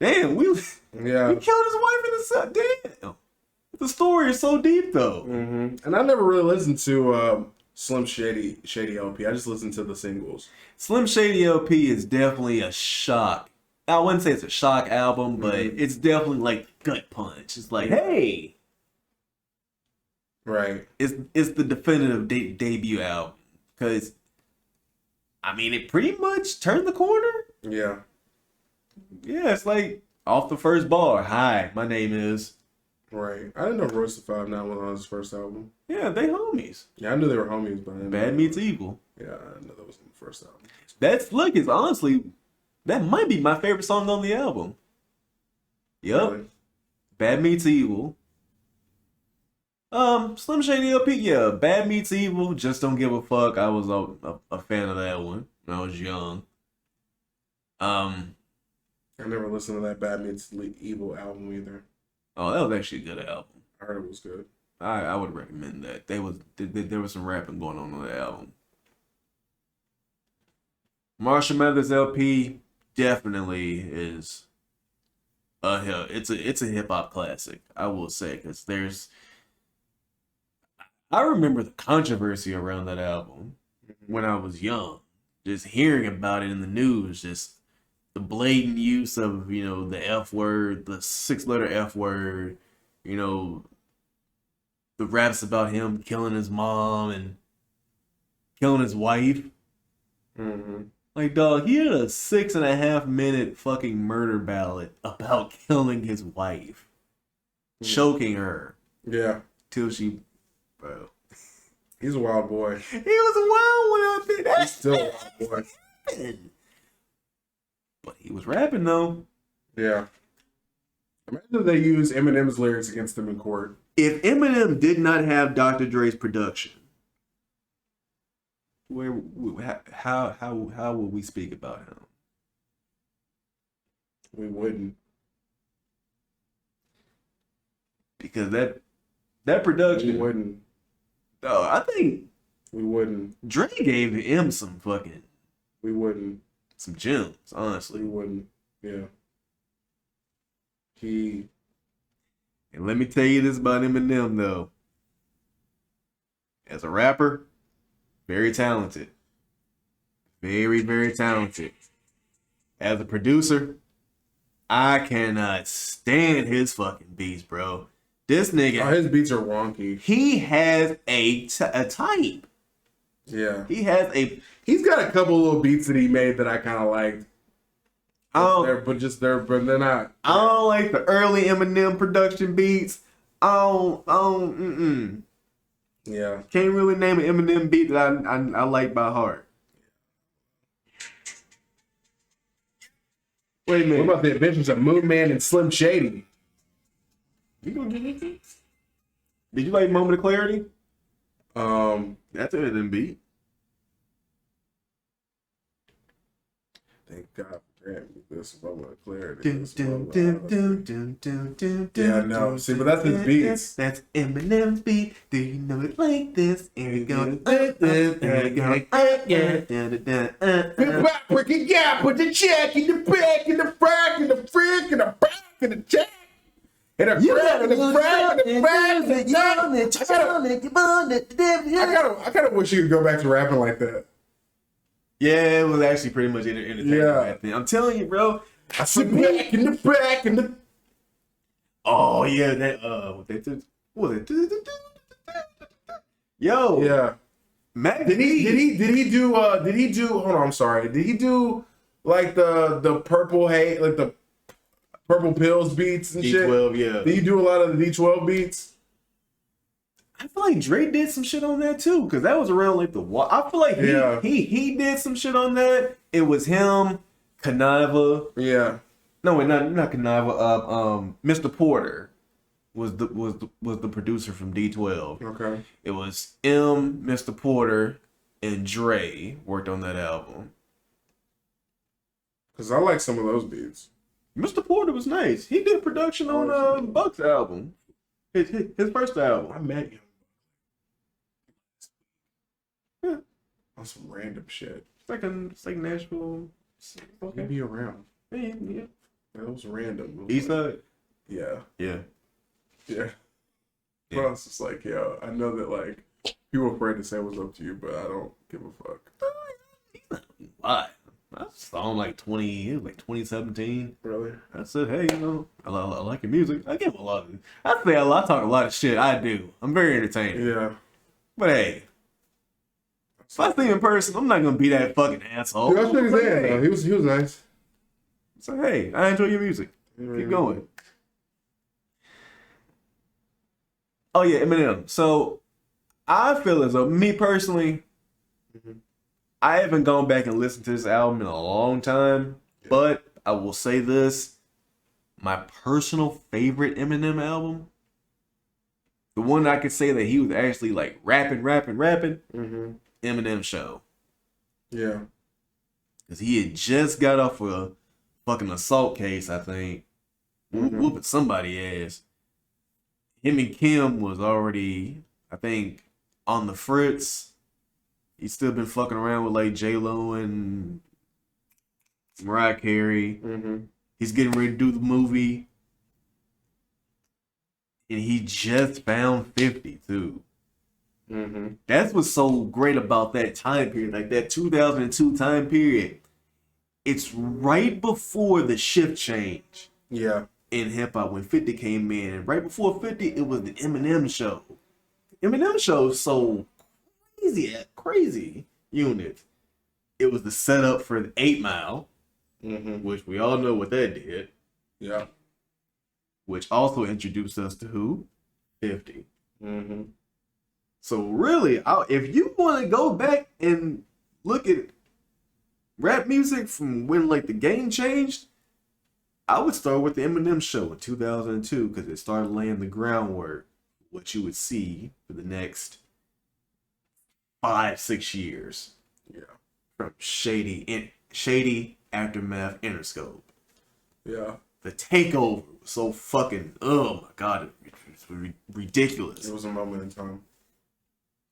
damn, we killed his wife in the sun. Damn. The story is so deep, though. Mm-hmm. And I never really listened to Slim Shady LP. I just listened to the singles. Slim Shady LP is definitely a shock. I wouldn't say it's a shock album, but it's definitely like gut punch. It's like, hey, right? It's the definitive debut album because, I mean, it pretty much turned the corner. Yeah. Yeah, it's like off the first bar. Hi, my name is. Right. I didn't know Royce the 5'9" was on his first album. Yeah, they homies. Yeah, I knew they were homies, but I didn't Bad know Meets Evil. Yeah, I didn't know that was on the first album. It's honestly, that might be my favorite song on the album. Yup. Really? Bad Meets Evil. Slim Shady LP, yeah. Bad Meets Evil, Just Don't Give a Fuck. I was a fan of that one when I was young. I never listened to that Bad Meets Evil album either. Oh, that was actually a good album. I heard it was good. I would recommend that. There was some rapping going on the album. Marshall Mathers LP definitely is it's a hip hop classic, I will say, because I remember the controversy around that album when I was young. Just hearing about it in the news, just the blatant use of, the F word, the 6-letter F word, the raps about him killing his mom and killing his wife. Mm-hmm. Like, dog, he had a 6.5-minute fucking murder ballad about killing his wife, choking her. Yeah. Till she, bro. He's a wild boy. He was a wild one out there. He's still a wild boy. But he was rapping, though. Yeah. Imagine if they use Eminem's lyrics against him in court. If Eminem did not have Dr. Dre's production, how would we speak about him? We wouldn't. Because that production, We wouldn't. oh, I think We wouldn't. Dre gave him some gems, honestly. We wouldn't. Yeah. And let me tell you this about Eminem, though. As a rapper, very talented. Very, very talented. As a producer, I cannot stand his fucking beats, bro. This nigga, his beats are wonky. he has a type. Yeah. He's got a couple little beats that he made that I kind of liked. But they're not. I don't like the early Eminem production beats. Yeah. Can't really name an Eminem beat that I like by heart. Wait a minute. What about the adventures of Moon Man and Slim Shady? You gonna get into it? Did you like Moment of Clarity? That's an Eminem beat. Thank God for granting me this moment of clarity. Yeah, no. See, but that's his beats. That's Eminem's beat. Do you know it like this? And we go like this. And we go like The back, breaking gap with the check in the back, in the frack, in the frick, in the back, in the check. And the crack, and the frack, and the back. I kind of wish you could go back to rapping like that. Yeah, it was actually pretty much entertaining. Yeah. I'm telling you, bro. I said back in the back in the. Oh yeah, that what was it? Yo, Yeah. Mac Did he do hold on, I'm sorry. Did he do like the purple hate, like the purple pills beats and shit? D12, yeah. Did he do a lot of the D12 beats? I feel like Drake did some shit on that too, because that was around like I feel like he did some shit on that. It was him, Kaniva. Yeah. No, wait, not Kaniva. Mr. Porter was the producer from D12. Okay. It was Mr. Porter, and Dre worked on that album. Cause I like some of those beats. Mr. Porter was nice. He did production on Buck's album, his first album. I met him. Yeah. On some random shit. It's like Nashville. Okay. He'd be around. Yeah. That was random. East side. Yeah. Yeah. Yeah. But I was just like, yo, I know that like people are afraid to say what's up to you, but I don't give a fuck. Why? I saw him like 2017. Really? I said, hey, I like your music. I give him a lot of. I talk a lot of shit. I do. I'm very entertaining. Yeah. But hey, if I see him in person, I'm not gonna be that fucking asshole. Yeah, I shook his hand though. He was nice. So hey, I enjoy your music. Keep going. Oh yeah, Eminem. So I feel as though, me personally, I haven't gone back and listened to this album in a long time, but I will say this. My personal favorite Eminem album, the one I could say that he was actually like rapping, Eminem Show. Yeah. Because he had just got off a fucking assault case, I think. Whooping somebody ass. him and Kim was already, I think, on the fritz. He's still been fucking around with like J-Lo and Mariah Carey. Mm-hmm. He's getting ready to do the movie. And he just found 50 too. Mm-hmm. That's what's so great about that time period, like that 2002 time period. It's right before the shift change. Yeah. In hip hop when 50 came in. And right before 50, it was the Eminem show. Eminem show sold crazy units. It was the setup for the 8 Mile, which we all know what that did. Yeah. Which also introduced us to who? 50. Mm-hmm. So really, if you want to go back and look at rap music from when like the game changed, I would start with the Eminem show in 2002 because it started laying the groundwork what you would see for the next 5-6 years. Yeah. From Shady, Aftermath, Interscope. Yeah. The takeover was so fucking, oh my god, it was ridiculous. It was a moment in time.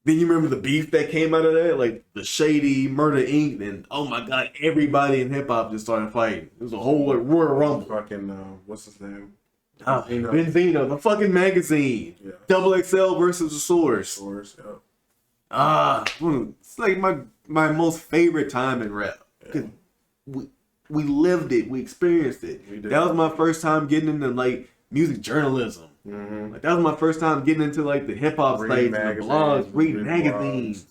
Then you remember the beef that came out of that? Like the Shady, Murder Inc. And oh my god, everybody in hip hop just started fighting. It was a whole like, Royal Rumble. Fucking, what's his name? Benzino, the fucking magazine. Yeah. Double XL versus the Source. Source, yeah. It's like my most favorite time in rap. Yeah. We lived it. We experienced it. We did. That was my first time getting into like music journalism. Mm-hmm. Like that was my first time getting into like the hip hop sites, the blogs, reading magazines,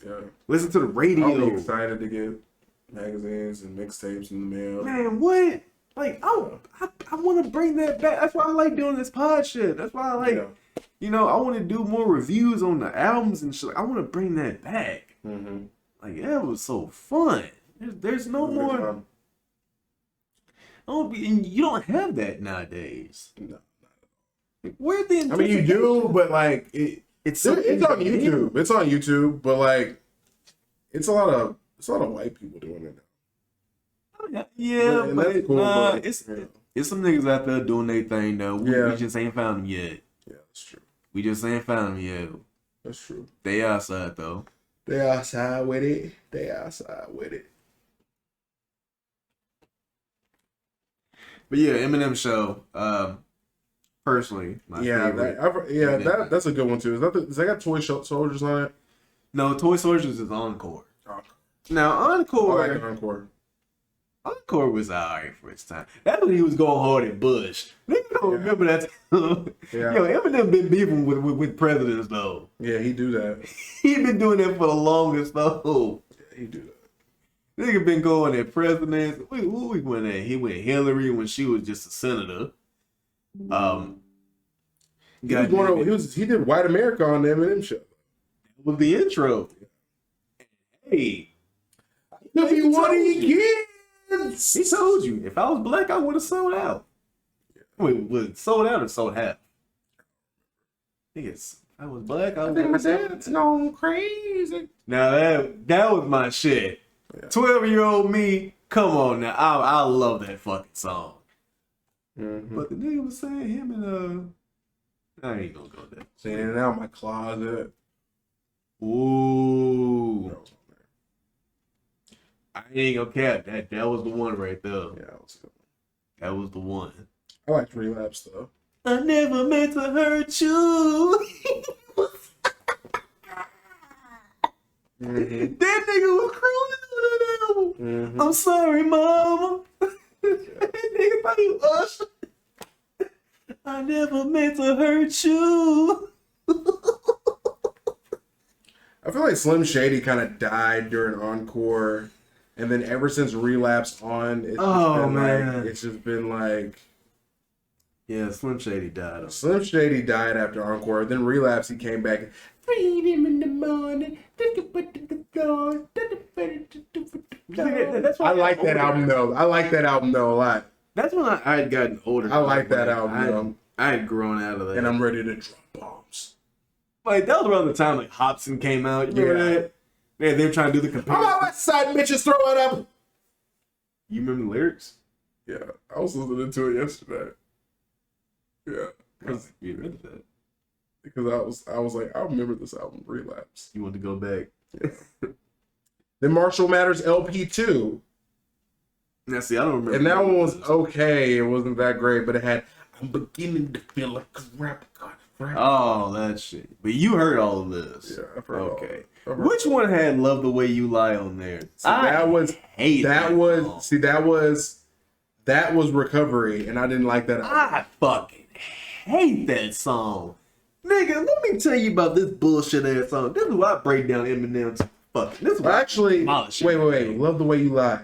listen to the radio. I'll be excited to get magazines and mixtapes in the mail. Man, what? Like, I want to bring that back. That's why I like doing this pod shit. That's why I like, you know, I want to do more reviews on the albums and shit. I want to bring that back. Mm-hmm. Like, that was so fun. There's no more. Oh, you don't have that nowadays. No. Like, where's the? I mean, you do, but like it's on YouTube. It's on YouTube, but like it's a lot of white people doing it now. Yeah, but that's cool, nah, but, it's some niggas out there doing their thing though. We just ain't found them yet. Yeah, that's true. We just ain't found them yet. That's true. They outside though. They outside with it. But yeah, Eminem show. Personally, my favorite. That's a good one too. Does that got Toy Soldiers on it? No, Toy Soldiers is Encore. Oh. Now Encore. I like Encore. Encore was alright for its time. That's when he was going hard at Bush. Niggas don't remember that. Yeah. Yo, Eminem been beefing with presidents though. Yeah, he do that. He been doing that for the longest though. Yeah, he do that. Nigga been going at presidents. Who we went at? He went Hillary when she was just a senator. He did White America on the Eminem show. That was the intro. Hey, He told you if I was black, I would have sold out. Wait, sold out or sold half? If I was black, I would have sold out. It's gone crazy. Now that was my shit. 12-year-old me, come on now. I love that fucking song. Mm-hmm. But the nigga was saying him and I ain't gonna go there. Saying it out my closet. Ooh. I ain't gonna cap. That was the one right there. Yeah, that was good. That was the one. I liked Relapse though. I never meant to hurt you. Mm-hmm. That nigga was cruel on that album. Mm-hmm. I'm sorry, mama. That nigga thought he was Usher. I never meant to hurt you. I feel like Slim Shady kind of died during Encore, and then ever since Relapse on, it's just been like yeah, Slim Shady died. Slim Shady died after Encore. Then Relapse, he came back. Freedom in the morning. I like that album though. I like that album though a lot. That's when I had gotten older. I like that album though. I had grown out of that. And I'm ready to drop bombs. Like, that was around the time, like, Hobson came out. You remember that? Yeah, they were trying to do the comparison. I'm on West Side bitches, throw it up. You remember the lyrics? Yeah, I was listening to it yesterday. Yeah. You remember that? because I was like, I remember this album, Relapse. You want to go back? Then Marshall Mathers LP2. Now, see, I don't remember. And that one was okay. It wasn't that great, but it had I'm beginning to feel like a rap god. Oh, that shit. But you heard all of this. Yeah, I've heard all of Okay. it. I've heard Which one had Love the Way You Lie on there? So that was Recovery, and I didn't like that album. I fucking hate that song. Nigga, let me tell you about this bullshit ass song. This is why I break down Eminem. Fucking. This is why Actually, wait. Love the Way You Lie.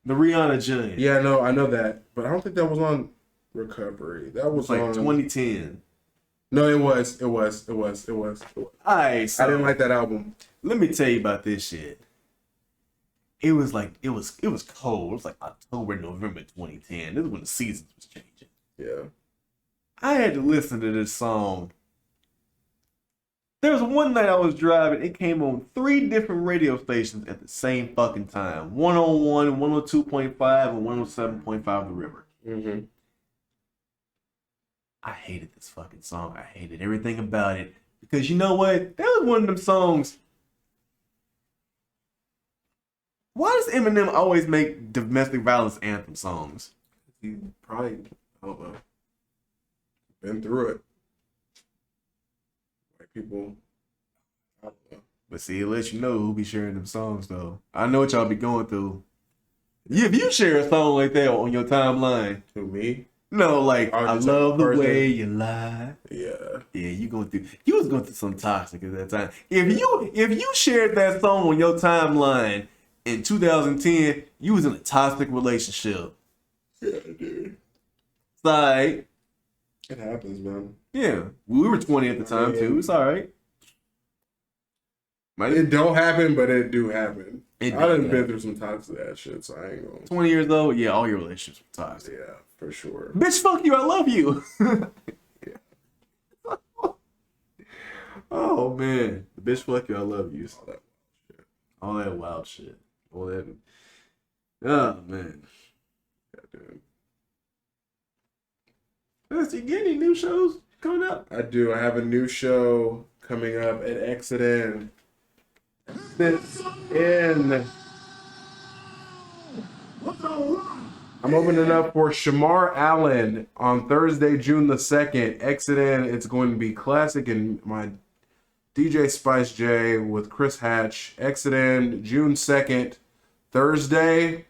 The Rihanna joint. Yeah, no, I know that, but I don't think that was on Recovery. That was like on 2010. No, it was. Alright, so I didn't like that album. let me tell you about this shit. It was like it was cold. It was like October, November 2010. This is when the seasons was changing. Yeah. I had to listen to this song. There was one night I was driving. It came on 3 different radio stations at the same fucking time. 101, 102.5, and 107.5 The River. Mm-hmm. I hated this fucking song. I hated everything about it. Because you know what? That was one of them songs. Why does Eminem always make domestic violence anthem songs? He probably, I don't know, been through it. Like people, I don't know. But see, it lets you know who be sharing them songs, though. I know what y'all be going through. If you share a song like that on your timeline. Who, me? No, like, Or I just love a the person? way you lie. Yeah. Yeah, you was going through some toxic at that time. If you shared that song on your timeline in 2010, you was in a toxic relationship. Yeah, dude. It's alright. It happens, man. Yeah. We were 20 at the time, too. It's alright. It don't happen, but it do happen. It I do done happen. been through some toxic ass shit, so I ain't gonna. 20 years old, yeah, all your relationships were toxic. Yeah, for sure. Bitch, fuck you, I love you. Oh, man. Bitch, fuck you, I love you. All that wild shit. All that. Oh, man. Yeah, dude. You get any new shows coming up? I do. I have a new show coming up at Gettin. I'm opening up for Shamar Allen on Thursday, June the 2nd. Gettin. It's going to be classic and my DJ Spice J with Chris Hatch. Gettin, June 2nd, Thursday.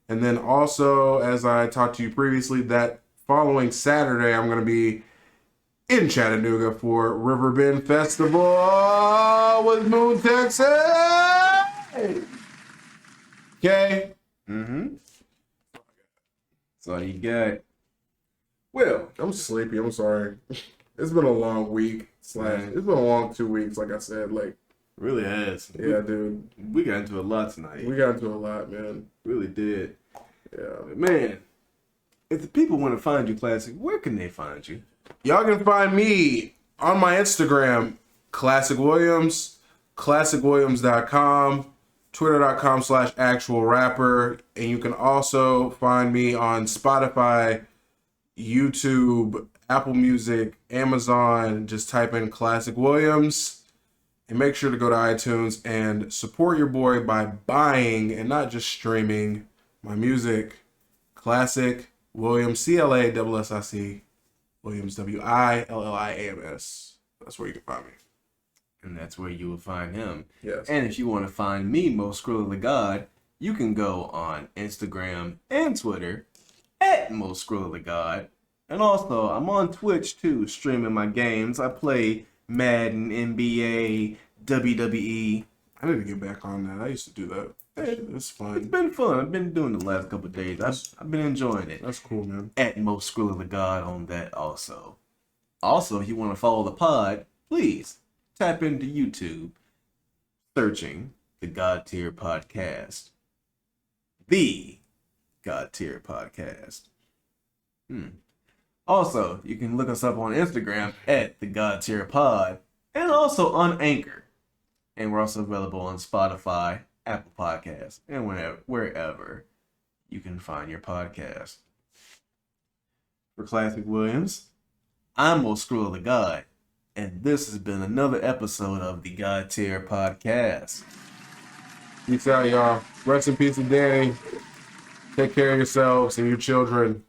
And then also, as I talked to you previously, that following Saturday, I'm going to be in Chattanooga for Riverbend Festival with Moon, Texas. Okay. Mm-hmm. That's all you got. Well, I'm sleepy. I'm sorry. It's been a long week. It's been a long 2 weeks, like I said. Like, really has. yeah, dude. We got into a lot tonight. We got into a lot, man. Really did. Yeah. But man, if the people want to find you, Classic, where can they find you? Y'all can find me on my Instagram, Classic Williams, classicwilliams.com, twitter.com/actual rapper. And you can also find me on Spotify, YouTube, Apple Music, Amazon. Just type in Classic Williams. And make sure to go to iTunes and support your boy by buying and not just streaming my music. Classic Williams, CLASSIC, Williams, WILLIAMS. That's where you can find me. And that's where you will find him. Yes. And if you want to find me, MoSkrilla the God, you can go on Instagram and Twitter at MoSkrilla the God. And also, I'm on Twitch too, streaming my games. I play Madden, NBA, WWE. I need to get back on that. I used to do that. It's It's fun. been fun. I've been doing it the last couple of days. I've been enjoying it. That's cool, man. At MoSkrilla the God on that also. Also, if you want to follow the pod, please tap into YouTube, searching the God Tier Podcast. The God Tier Podcast. Also, you can look us up on Instagram at the God Tier Pod and also on Anchor. And we're also available on Spotify, Apple Podcasts, and wherever you can find your podcast. For Classic Williams, I'm MoSkrilla the God, And this has been another episode of the God Tier Podcast. Peace out, y'all. Rest in peace to Danny. Take care of yourselves and your children.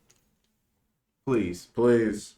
Please. Please.